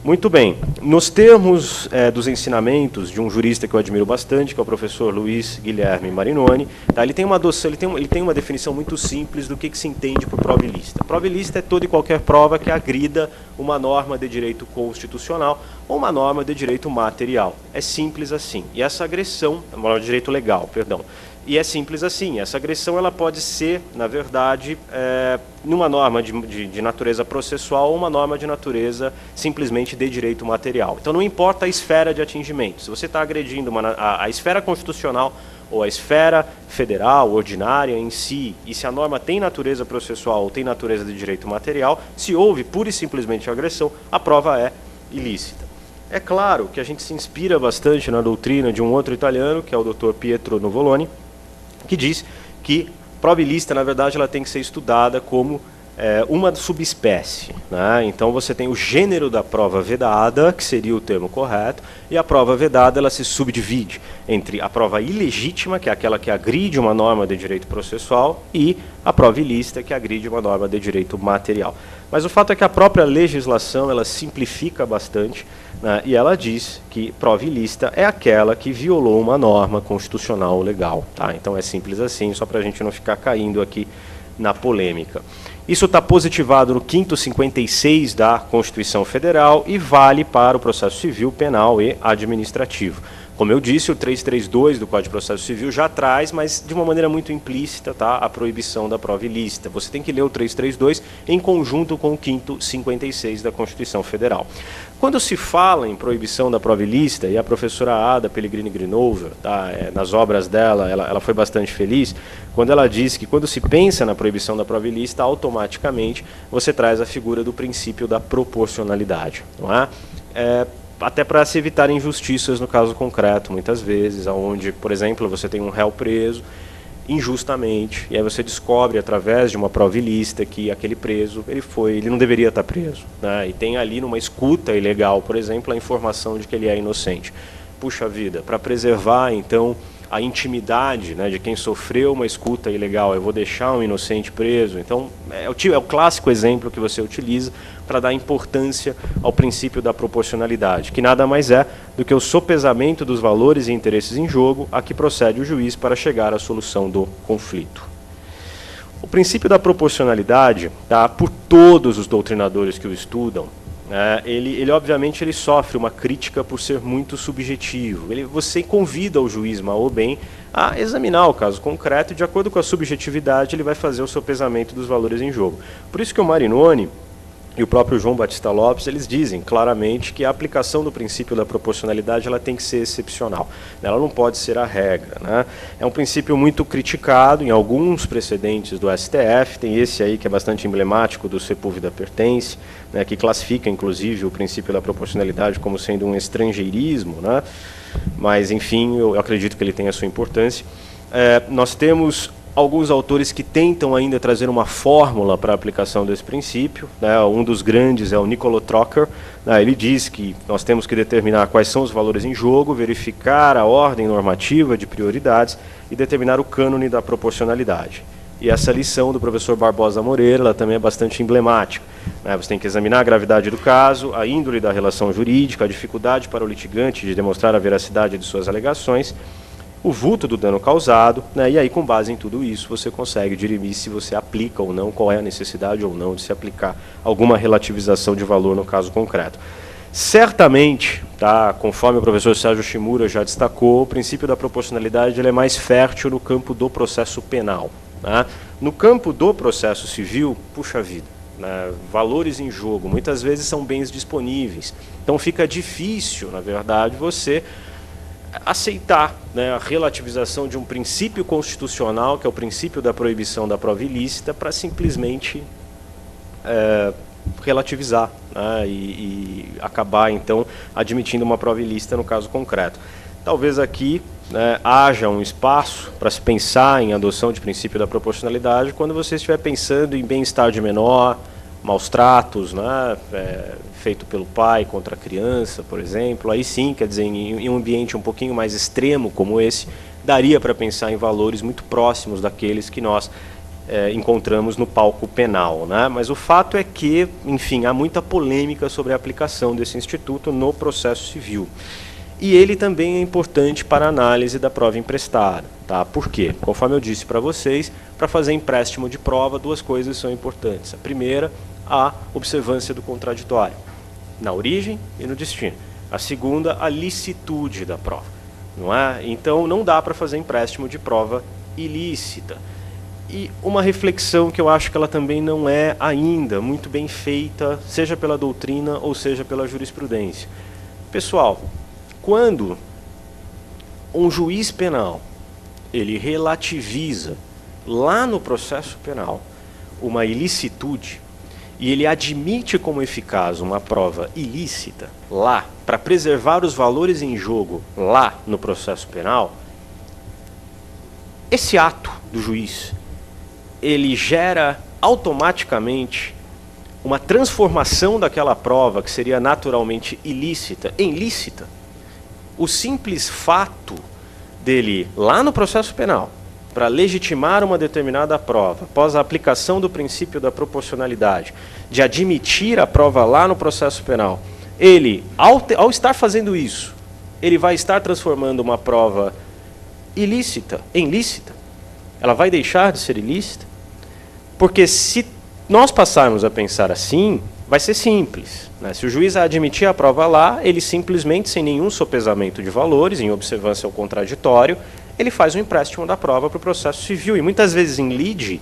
Muito bem. Nos termos dos ensinamentos de um jurista que eu admiro bastante, que é o professor Luiz Guilherme Marinoni, tá? ele tem uma definição muito simples do que se entende por prova ilícita. Prova ilícita é toda e qualquer prova que agrida uma norma de direito constitucional ou uma norma de direito material. É simples assim. E essa agressão, uma norma de direito legal, perdão. E é simples assim, essa agressão ela pode ser, na verdade, numa norma de natureza processual ou uma norma de natureza simplesmente de direito material. Então não importa a esfera de atingimento, se você está agredindo a esfera constitucional ou a esfera federal, ordinária em si, e se a norma tem natureza processual ou tem natureza de direito material, se houve pura e simplesmente agressão, a prova é ilícita. É claro que a gente se inspira bastante na doutrina de um outro italiano, que é o Dr. Pietro Nuvoloni, que diz que prova ilícita, na verdade, ela tem que ser estudada como uma subespécie, né? Então você tem o gênero da prova vedada, que seria o termo correto, e a prova vedada ela se subdivide entre a prova ilegítima, que é aquela que agride uma norma de direito processual, e a prova ilícita, que agride uma norma de direito material. Mas o fato é que a própria legislação ela simplifica bastante, né? E ela diz que prova ilícita é aquela que violou uma norma constitucional ou legal. Tá? Então é simples assim, só para a gente não ficar caindo aqui na polêmica. Isso está positivado no 5º 56 da Constituição Federal e vale para o processo civil, penal e administrativo. Como eu disse, o 332 do Código de Processo Civil já traz, mas de uma maneira muito implícita, tá, a proibição da prova ilícita. Você tem que ler o 332 em conjunto com o 5º 56 da Constituição Federal. Quando se fala em proibição da prova ilícita, e a professora Ada Pellegrini Grinover, tá, nas obras dela, ela foi bastante feliz, quando ela diz que quando se pensa na proibição da prova ilícita, automaticamente você traz a figura do princípio da proporcionalidade, não é? Até para se evitar injustiças no caso concreto, muitas vezes, onde, por exemplo, você tem um réu preso injustamente, e aí você descobre através de uma prova ilícita que aquele preso, ele não deveria estar preso, né? E tem ali numa escuta ilegal, por exemplo, a informação de que ele é inocente. Puxa vida, para preservar então a intimidade, né, de quem sofreu uma escuta ilegal, eu vou deixar um inocente preso. Então, é o clássico exemplo que você utiliza para dar importância ao princípio da proporcionalidade, que nada mais é do que o sopesamento dos valores e interesses em jogo a que procede o juiz para chegar à solução do conflito. O princípio da proporcionalidade, tá, por todos os doutrinadores que o estudam, ele obviamente ele sofre uma crítica por ser muito subjetivo. Você convida o juiz, mal ou bem, a examinar o caso concreto e, de acordo com a subjetividade, ele vai fazer o seu pesamento dos valores em jogo. Por isso que o Marinoni e o próprio João Batista Lopes, eles dizem claramente que a aplicação do princípio da proporcionalidade ela tem que ser excepcional. Ela não pode ser a regra, né? É um princípio muito criticado em alguns precedentes do STF, tem esse aí que é bastante emblemático do Sepúlveda Pertence, né, que classifica, inclusive, o princípio da proporcionalidade como sendo um estrangeirismo, né? Mas, enfim, eu acredito que ele tem a sua importância. Nós temos alguns autores que tentam ainda trazer uma fórmula para a aplicação desse princípio, né? Um dos grandes é o Nicolo Trocker, né? Ele diz que nós temos que determinar quais são os valores em jogo, verificar a ordem normativa de prioridades e determinar o cânone da proporcionalidade. E essa lição do professor Barbosa Moreira ela também é bastante emblemática, né? Você tem que examinar a gravidade do caso, a índole da relação jurídica, a dificuldade para o litigante de demonstrar a veracidade de suas alegações, o vulto do dano causado, né? E aí, com base em tudo isso, você consegue dirimir se você aplica ou não, qual é a necessidade ou não de se aplicar alguma relativização de valor no caso concreto. Certamente, tá, conforme o professor Sérgio Shimura já destacou, o princípio da proporcionalidade ele é mais fértil no campo do processo penal, né? No campo do processo civil, puxa vida, né, valores em jogo, muitas vezes são bens disponíveis. Então fica difícil, na verdade, você aceitar, né, a relativização de um princípio constitucional, que é o princípio da proibição da prova ilícita, para simplesmente relativizar, né, e acabar, então, admitindo uma prova ilícita no caso concreto. Talvez aqui, né, haja um espaço para se pensar em adoção de princípio da proporcionalidade quando você estiver pensando em bem-estar de menor, maus tratos, né, feito pelo pai contra a criança, por exemplo. Aí sim, quer dizer, em um ambiente um pouquinho mais extremo como esse, daria para pensar em valores muito próximos daqueles que nós encontramos no palco penal, né? Mas o fato é que, enfim, há muita polêmica sobre a aplicação desse instituto no processo civil. E ele também é importante para a análise da prova emprestada. Tá? Por quê? Conforme eu disse para vocês, para fazer empréstimo de prova, duas coisas são importantes. A primeira, a observância do contraditório, na origem e no destino. A segunda, a licitude da prova. Não é? Então, não dá para fazer empréstimo de prova ilícita. E uma reflexão que eu acho que ela também não é ainda muito bem feita, seja pela doutrina ou seja pela jurisprudência. Pessoal, quando um juiz penal ele relativiza lá no processo penal uma ilicitude e ele admite como eficaz uma prova ilícita lá para preservar os valores em jogo lá no processo penal, esse ato do juiz ele gera automaticamente uma transformação daquela prova que seria naturalmente ilícita em lícita. O simples fato dele, lá no processo penal, para legitimar uma determinada prova, após a aplicação do princípio da proporcionalidade, de admitir a prova lá no processo penal, ele, ao estar fazendo isso, ele vai estar transformando uma prova ilícita em lícita? Ela vai deixar de ser ilícita? Porque se nós passarmos a pensar assim, vai ser simples, né? Se o juiz admitir a prova lá, ele simplesmente, sem nenhum sopesamento de valores, em observância ao contraditório, ele faz um empréstimo da prova para o processo civil. E muitas vezes em lide,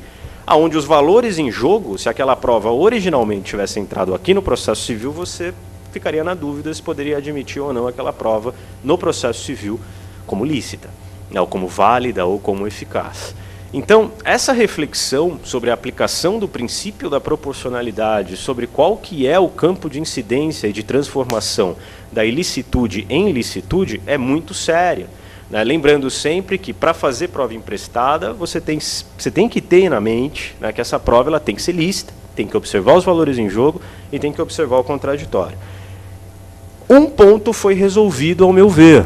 onde os valores em jogo, se aquela prova originalmente tivesse entrado aqui no processo civil, você ficaria na dúvida se poderia admitir ou não aquela prova no processo civil como lícita, né, ou como válida ou como eficaz. Então, essa reflexão sobre a aplicação do princípio da proporcionalidade, sobre qual que é o campo de incidência e de transformação da ilicitude em licitude, é muito séria, né? Lembrando sempre que, para fazer prova emprestada, você tem que ter na mente, né, que essa prova ela tem que ser lícita, tem que observar os valores em jogo e tem que observar o contraditório. Um ponto foi resolvido, ao meu ver.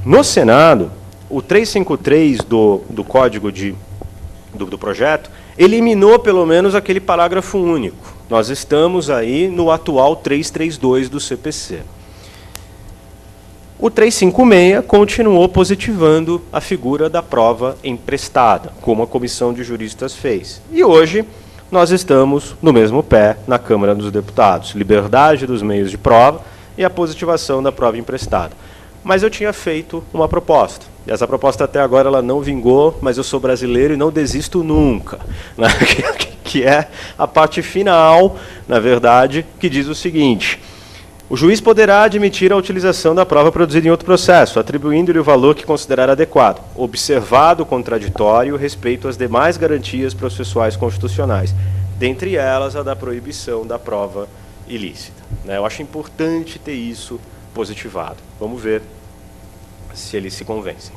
No Senado, o 353 do Código do projeto eliminou pelo menos aquele parágrafo único. Nós estamos aí no atual 332 do CPC. O 356 continuou positivando a figura da prova emprestada, como a comissão de juristas fez. E hoje nós estamos no mesmo pé na Câmara dos Deputados. Liberdade dos meios de prova e a positivação da prova emprestada. Mas eu tinha feito uma proposta. E essa proposta até agora ela não vingou, mas eu sou brasileiro e não desisto nunca, né? Que é a parte final, na verdade, que diz o seguinte: o juiz poderá admitir a utilização da prova produzida em outro processo, atribuindo-lhe o valor que considerar adequado, observado o contraditório respeito às demais garantias processuais constitucionais, dentre elas a da proibição da prova ilícita, né? Eu acho importante ter isso positivado. Vamos ver se eles se convencem.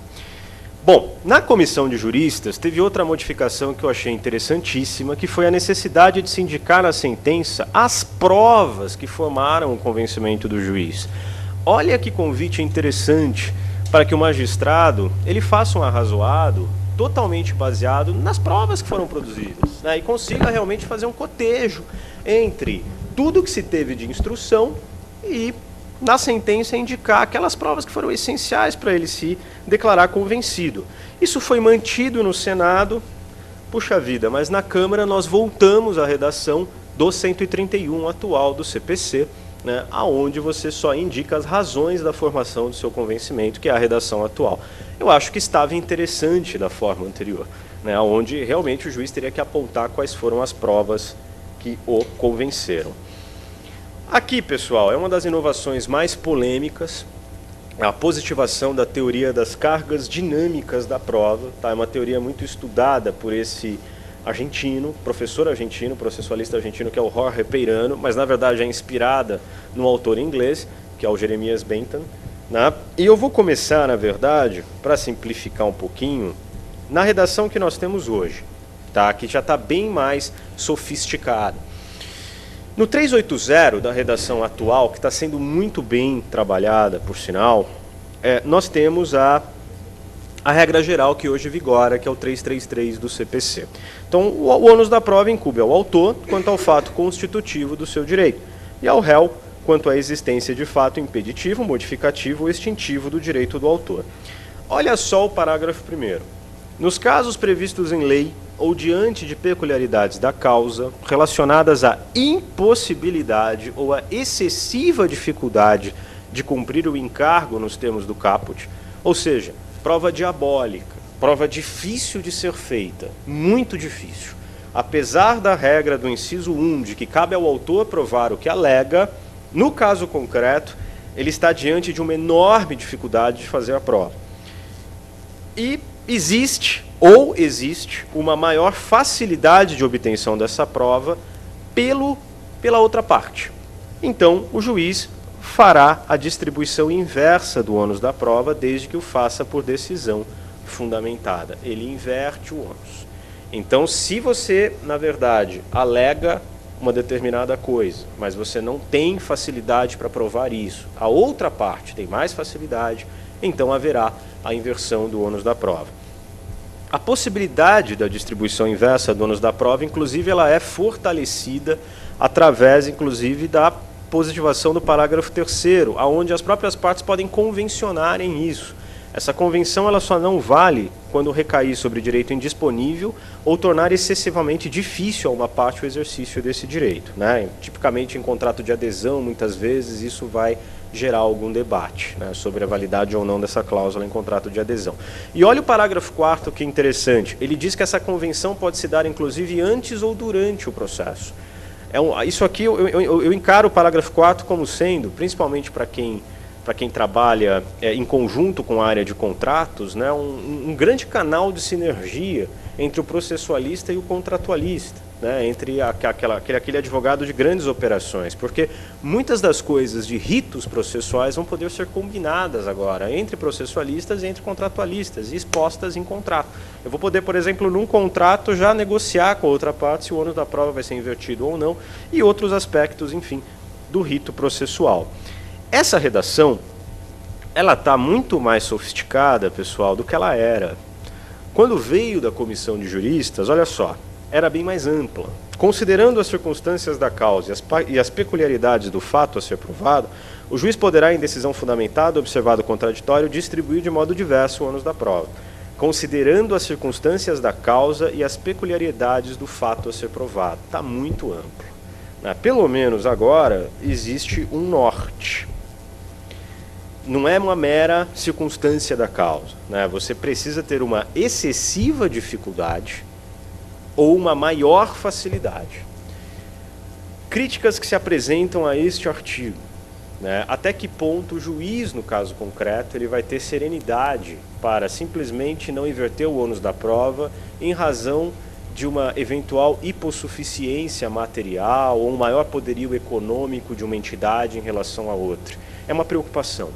Bom, na comissão de juristas teve outra modificação que eu achei interessantíssima, que foi a necessidade de se indicar na sentença as provas que formaram o convencimento do juiz. Olha que convite interessante para que o magistrado ele faça um arrazoado totalmente baseado nas provas que foram produzidas, né, e consiga realmente fazer um cotejo entre tudo que se teve de instrução e na sentença indicar aquelas provas que foram essenciais para ele se declarar convencido. Isso foi mantido no Senado, puxa vida, mas na Câmara nós voltamos à redação do 131 atual do CPC, né, aonde você só indica as razões da formação do seu convencimento, que é a redação atual. Eu acho que estava interessante da forma anterior, né, onde realmente o juiz teria que apontar quais foram as provas que o convenceram. Aqui, pessoal, é uma das inovações mais polêmicas, a positivação da teoria das cargas dinâmicas da prova, tá? É uma teoria muito estudada por esse argentino, professor argentino, processualista argentino, que é o Jorge Peirano, mas na verdade é inspirada no autor inglês, que é o Jeremias Bentham, né? E eu vou começar, na verdade, para simplificar um pouquinho, na redação que nós temos hoje, tá? Que já está bem mais sofisticada. No 380 da redação atual, que está sendo muito bem trabalhada, por sinal, nós temos a regra geral que hoje vigora, que é o 333 do CPC. Então, o ônus da prova incumbe ao autor quanto ao fato constitutivo do seu direito, e ao réu quanto à existência de fato impeditivo, modificativo ou extintivo do direito do autor. Olha só o parágrafo 1º. Nos casos previstos em lei, ou diante de peculiaridades da causa, relacionadas à impossibilidade ou à excessiva dificuldade de cumprir o encargo nos termos do caput, ou seja, prova diabólica, prova difícil de ser feita, muito difícil. Apesar da regra do inciso 1 de que cabe ao autor provar o que alega, no caso concreto, ele está diante de uma enorme dificuldade de fazer a prova. E existe uma maior facilidade de obtenção dessa prova pela outra parte. Então, o juiz fará a distribuição inversa do ônus da prova, desde que o faça por decisão fundamentada. Ele inverte o ônus. Então, se você, na verdade, alega uma determinada coisa, mas você não tem facilidade para provar isso, a outra parte tem mais facilidade, então haverá a inversão do ônus da prova. A possibilidade da distribuição inversa do ônus da prova, inclusive, ela é fortalecida através, inclusive, da positivação do parágrafo 3º, onde as próprias partes podem convencionarem isso. Essa convenção ela só não vale quando recair sobre direito indisponível ou tornar excessivamente difícil a uma parte o exercício desse direito, né? Tipicamente em contrato de adesão, muitas vezes isso vai gerar algum debate, né, sobre a validade ou não dessa cláusula em contrato de adesão. E olha o parágrafo 4º, que é interessante. Ele diz que essa convenção pode se dar inclusive antes ou durante o processo. Isso aqui eu encaro o parágrafo 4º como sendo, principalmente para quem trabalha em conjunto com a área de contratos, né, um grande canal de sinergia entre o processualista e o contratualista, né, entre aquele advogado de grandes operações, porque muitas das coisas de ritos processuais vão poder ser combinadas agora entre processualistas e entre contratualistas e expostas em contrato. Eu vou poder, por exemplo, num contrato já negociar com a outra parte se o ônus da prova vai ser invertido ou não e outros aspectos, enfim, do rito processual. Essa redação, ela está muito mais sofisticada, pessoal, do que ela era. Quando veio da comissão de juristas, olha só, era bem mais ampla. Considerando as circunstâncias da causa e as peculiaridades do fato a ser provado, o juiz poderá, em decisão fundamentada, observado o contraditório, distribuir de modo diverso o ônus da prova, considerando as circunstâncias da causa e as peculiaridades do fato a ser provado. Está muito amplo. Pelo menos agora existe um norte. Não é uma mera circunstância da causa, né? Você precisa ter uma excessiva dificuldade ou uma maior facilidade. Críticas que se apresentam a este artigo, né? Até que ponto o juiz, no caso concreto, ele vai ter serenidade para simplesmente não inverter o ônus da prova em razão de uma eventual hipossuficiência material ou um maior poderio econômico de uma entidade em relação a outra. É uma preocupação.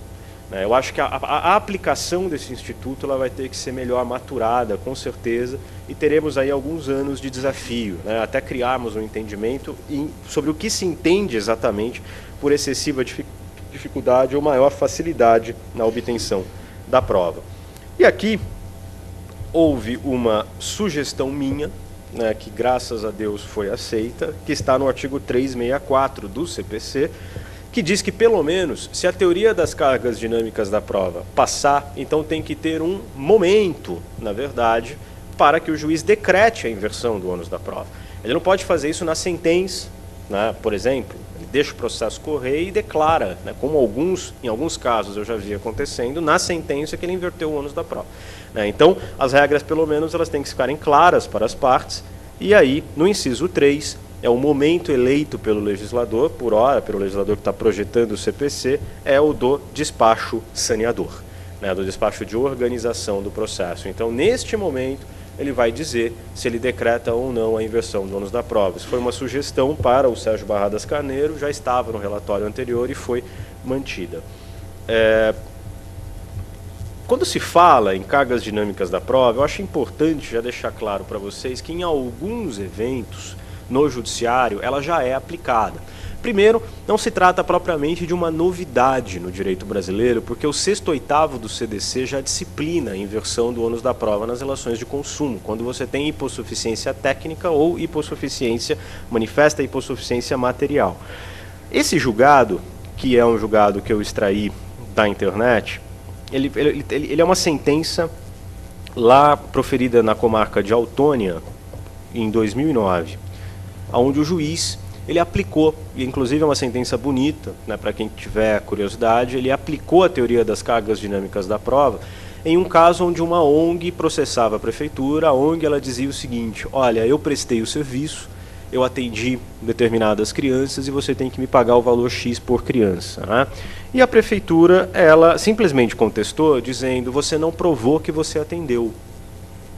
Eu acho que a aplicação desse instituto ela vai ter que ser melhor maturada, com certeza, e teremos aí alguns anos de desafio, né, até criarmos um entendimento sobre o que se entende exatamente por excessiva dificuldade ou maior facilidade na obtenção da prova. E aqui houve uma sugestão minha, né, que graças a Deus foi aceita, que está no artigo 364 do CPC, que diz que, pelo menos, se a teoria das cargas dinâmicas da prova passar, então tem que ter um momento, na verdade, para que o juiz decrete a inversão do ônus da prova. Ele não pode fazer isso na sentença, né, por exemplo, ele deixa o processo correr e declara, né, como em alguns casos eu já vi acontecendo, na sentença que ele inverteu o ônus da prova. Então, as regras, pelo menos, elas têm que ficarem claras para as partes, e aí, no inciso 3, é o momento eleito pelo legislador, por hora, pelo legislador que está projetando o CPC, é o do despacho saneador, né, do despacho de organização do processo. Então, neste momento, ele vai dizer se ele decreta ou não a inversão do ônus da prova. Isso foi uma sugestão para o Sérgio Barradas Carneiro, já estava no relatório anterior e foi mantida. Quando se fala em cargas dinâmicas da prova, eu acho importante já deixar claro para vocês que em alguns eventos no judiciário, ela já é aplicada. Primeiro, não se trata propriamente de uma novidade no direito brasileiro, porque o 6º e 8º do CDC já disciplina a inversão do ônus da prova nas relações de consumo, quando você tem hipossuficiência técnica ou manifesta hipossuficiência material. Esse julgado, que é um julgado que eu extraí da internet, ele é uma sentença lá proferida na comarca de Autônia, em 2009, onde o juiz ele aplicou, e inclusive é uma sentença bonita, né, para quem tiver curiosidade, ele aplicou a teoria das cargas dinâmicas da prova em um caso onde uma ONG processava a prefeitura. A ONG ela dizia o seguinte: olha, eu prestei o serviço, eu atendi determinadas crianças e você tem que me pagar o valor X por criança, né? E a prefeitura ela simplesmente contestou, dizendo: você não provou que você atendeu.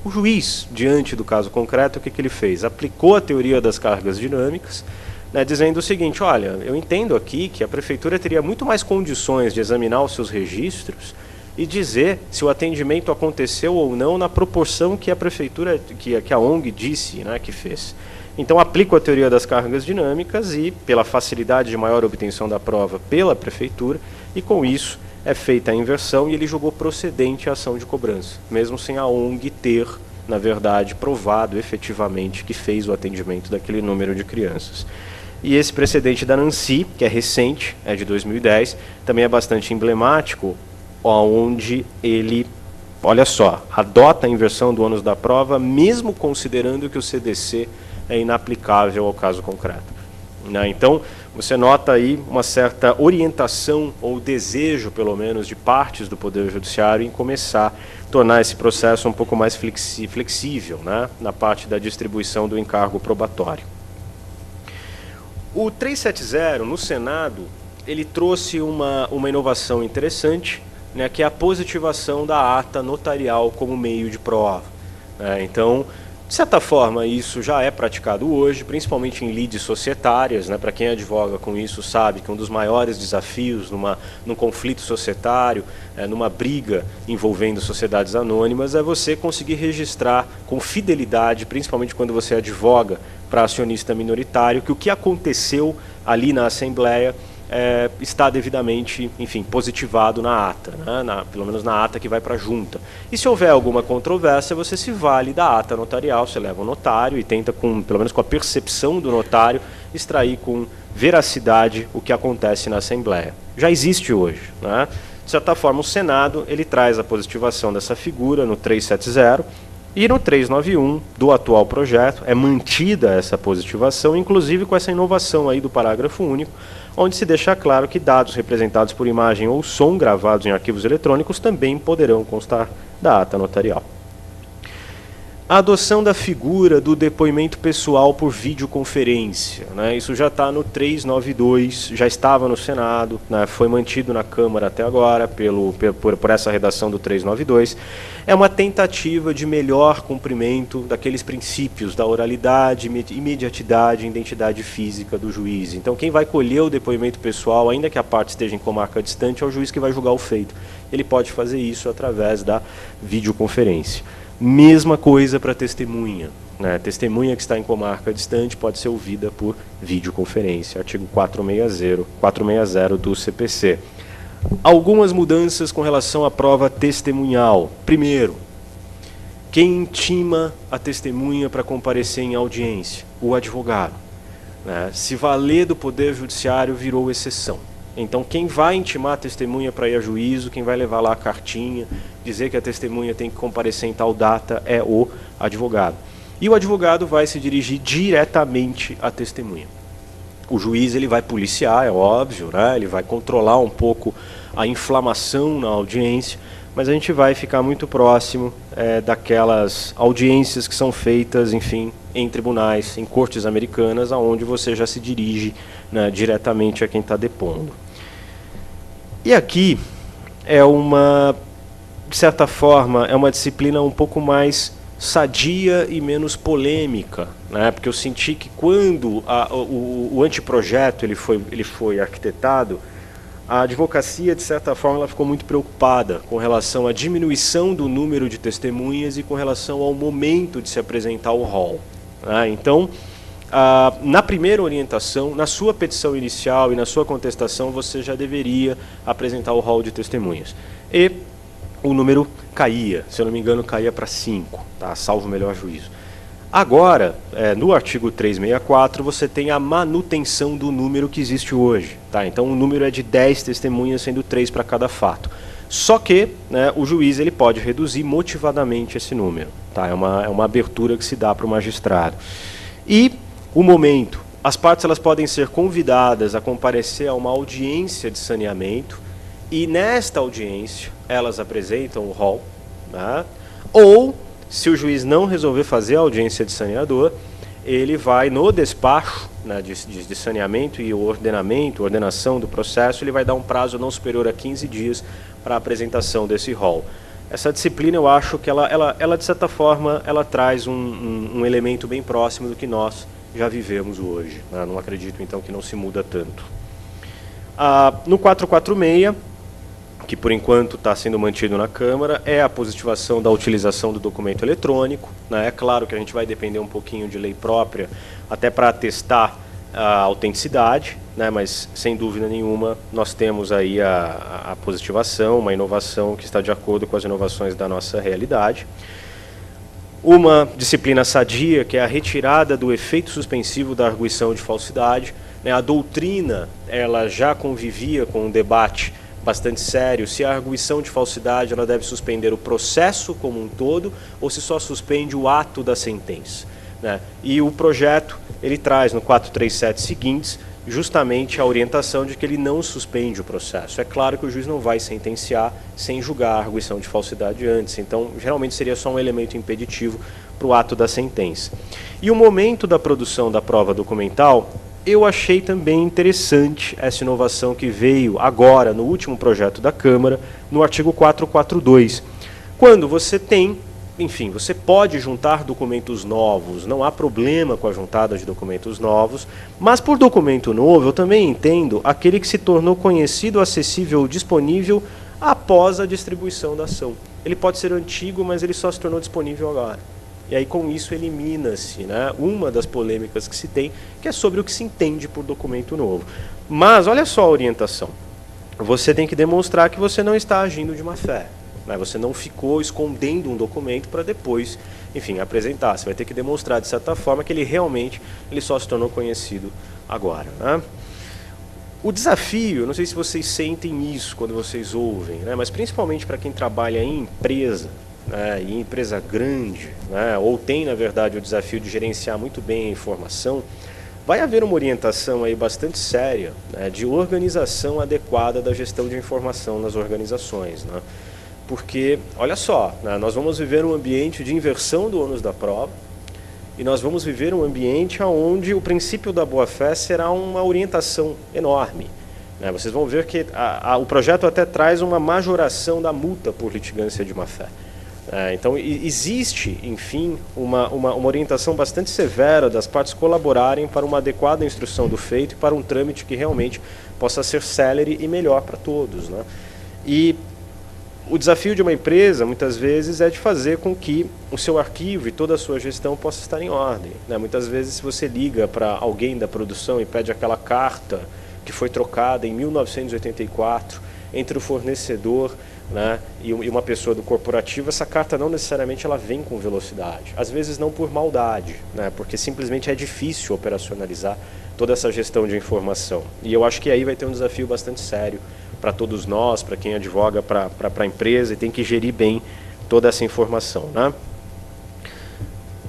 O juiz, diante do caso concreto, o que ele fez? Aplicou a teoria das cargas dinâmicas, né, dizendo o seguinte: olha, eu entendo aqui que a prefeitura teria muito mais condições de examinar os seus registros e dizer se o atendimento aconteceu ou não na proporção que a prefeitura, que a ONG disse, né, que fez. Então, aplico a teoria das cargas dinâmicas e, pela facilidade de maior obtenção da prova pela prefeitura, e com isso é feita a inversão e ele julgou procedente a ação de cobrança, mesmo sem a ONG ter, na verdade, provado efetivamente que fez o atendimento daquele número de crianças. E esse precedente da Nancy, que é recente, é de 2010, também é bastante emblemático, onde ele, olha só, adota a inversão do ônus da prova, mesmo considerando que o CDC é inaplicável ao caso concreto. Então, você nota aí uma certa orientação, ou desejo, pelo menos, de partes do Poder Judiciário em começar a tornar esse processo um pouco mais flexível, né, na parte da distribuição do encargo probatório. O 370, no Senado, ele trouxe uma inovação interessante, né, que é a positivação da ata notarial como meio de prova. Então, de certa forma, isso já é praticado hoje, principalmente em lides societárias, né? Para quem advoga com isso sabe que um dos maiores desafios num conflito societário, numa briga envolvendo sociedades anônimas, é você conseguir registrar com fidelidade, principalmente quando você advoga para acionista minoritário, que o que aconteceu ali na Assembleia está devidamente, enfim, positivado na ata, né? Pelo menos na ata que vai para a junta. E se houver alguma controvérsia, você se vale da ata notarial, você leva o notário e tenta, pelo menos com a percepção do notário, extrair com veracidade o que acontece na Assembleia. Já existe hoje, né? De certa forma, o Senado ele traz a positivação dessa figura no 370, e no 391 do atual projeto é mantida essa positivação, inclusive com essa inovação aí do parágrafo único, onde se deixa claro que dados representados por imagem ou som gravados em arquivos eletrônicos também poderão constar da ata notarial. A adoção da figura do depoimento pessoal por videoconferência, né? Isso já está no 392, já estava no Senado, né? Foi mantido na Câmara até agora por essa redação do 392. É uma tentativa de melhor cumprimento daqueles princípios da oralidade, imediatidade e identidade física do juiz. Então, quem vai colher o depoimento pessoal, ainda que a parte esteja em comarca distante, é o juiz que vai julgar o feito. Ele pode fazer isso através da videoconferência. Mesma coisa para testemunha, né? Testemunha que está em comarca distante pode ser ouvida por videoconferência, artigo 460 do CPC. Algumas mudanças com relação à prova testemunhal. Primeiro, quem intima a testemunha para comparecer em audiência? O advogado, né? Se valer do Poder Judiciário virou exceção. Então, quem vai intimar a testemunha para ir a juízo, quem vai levar lá a cartinha, dizer que a testemunha tem que comparecer em tal data é o advogado. E o advogado vai se dirigir diretamente à testemunha. O juiz ele vai policiar, é óbvio, né? Ele vai controlar um pouco a inflamação na audiência, mas a gente vai ficar muito próximo daquelas audiências que são feitas, enfim, em tribunais, em cortes americanas, onde você já se dirige, né, diretamente a quem está depondo. E aqui de certa forma, é uma disciplina um pouco mais sadia e menos polêmica, né? Porque eu senti que quando o anteprojeto ele foi arquitetado, a advocacia, de certa forma, ela ficou muito preocupada com relação à diminuição do número de testemunhas e com relação ao momento de se apresentar o rol, né? Então, na primeira orientação, na sua petição inicial e na sua contestação, você já deveria apresentar o rol de testemunhas. E o número caía, se eu não me engano, caía para 5, tá? Salvo o melhor juízo. Agora, no artigo 364, você tem a manutenção do número que existe hoje, tá? Então, o número é de 10 testemunhas, sendo 3 para cada fato. Só que, né, o juiz ele pode reduzir motivadamente esse número, tá? É uma abertura que se dá para o magistrado. E o momento, as partes elas podem ser convidadas a comparecer a uma audiência de saneamento e nesta audiência elas apresentam o rol, né? Ou, se o juiz não resolver fazer a audiência de saneador, ele vai no despacho, né, de saneamento e ordenação do processo, ele vai dar um prazo não superior a 15 dias para a apresentação desse rol. Essa disciplina, eu acho que ela de certa forma, ela traz um elemento bem próximo do que nós já vivemos hoje, né? Não acredito, então, que não se muda tanto. No 446, que por enquanto está sendo mantido na Câmara, é a positivação da utilização do documento eletrônico, né? É claro que a gente vai depender um pouquinho de lei própria, até para atestar a autenticidade, né? Mas sem dúvida nenhuma nós temos aí a positivação, uma inovação que está de acordo com as inovações da nossa realidade. Uma disciplina sadia, que é a retirada do efeito suspensivo da arguição de falsidade, né? A doutrina ela já convivia com um debate bastante sério se a arguição de falsidade ela deve suspender o processo como um todo ou se só suspende o ato da sentença, né? E o projeto ele traz no 437 seguintes justamente a orientação de que ele não suspende o processo. É claro que o juiz não vai sentenciar sem julgar a arguição de falsidade antes, então geralmente seria só um elemento impeditivo para o ato da sentença. E o momento da produção da prova documental, eu achei também interessante essa inovação que veio agora no último projeto da Câmara, no artigo 442. Quando você tem, enfim, você pode juntar documentos novos, não há problema com a juntada de documentos novos, mas por documento novo eu também entendo aquele que se tornou conhecido, acessível ou disponível após a distribuição da ação. Ele pode ser antigo, mas ele só se tornou disponível agora. E aí com isso elimina-se, né, uma das polêmicas que se tem, que é sobre o que se entende por documento novo. Mas olha só a orientação. Você tem que demonstrar que você não está agindo de má fé, né? Você não ficou escondendo um documento para depois, enfim, apresentar. Você vai ter que demonstrar de certa forma que ele só se tornou conhecido agora, né? O desafio, não sei se vocês sentem isso quando vocês ouvem, né, mas principalmente para quem trabalha em empresa, né, em empresa grande, né, ou tem, na verdade, o desafio de gerenciar muito bem a informação, vai haver uma orientação aí bastante séria, né, de organização adequada da gestão de informação nas organizações, né? Porque, olha só, né, nós vamos viver um ambiente de inversão do ônus da prova e nós vamos viver um ambiente onde o princípio da boa-fé será uma orientação enorme, né? Vocês vão ver que o projeto até traz uma majoração da multa por litigância de má-fé. Então, existe, enfim, uma orientação bastante severa das partes colaborarem para uma adequada instrução do feito e para um trâmite que realmente possa ser célere e melhor para todos, né? E o desafio de uma empresa, muitas vezes, é de fazer com que o seu arquivo e toda a sua gestão possa estar em ordem, né? Muitas vezes, se você liga para alguém da produção e pede aquela carta que foi trocada em 1984 entre o fornecedor, né, e uma pessoa do corporativo, essa carta não necessariamente ela vem com velocidade. Às vezes não por maldade, né, porque simplesmente é difícil operacionalizar toda essa gestão de informação. E eu acho que aí vai ter um desafio bastante sério para todos nós, para quem advoga para a empresa e tem que gerir bem toda essa informação, né?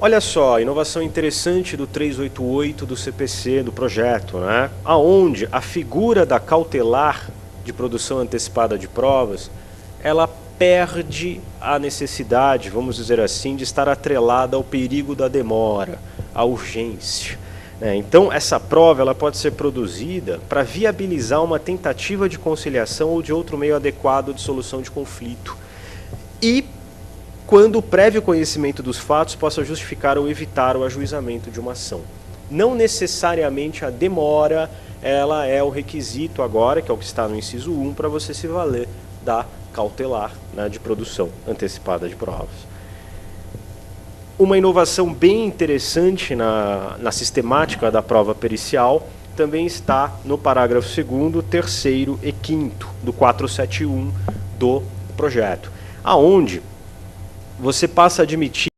Olha só, inovação interessante do 388 do CPC, do projeto, né, aonde a figura da cautelar de produção antecipada de provas, ela perde a necessidade, vamos dizer assim, de estar atrelada ao perigo da demora, à urgência, né? Então, essa prova ela pode ser produzida para viabilizar uma tentativa de conciliação ou de outro meio adequado de solução de conflito. E quando o prévio conhecimento dos fatos possa justificar ou evitar o ajuizamento de uma ação. Não necessariamente a demora ela é o requisito agora, que é o que está no inciso 1, para você se valer da cautelar, né, de produção antecipada de provas. Uma inovação bem interessante na sistemática da prova pericial também está no parágrafo 2º, 3º e 5º do 471 do projeto, aonde você passa a admitir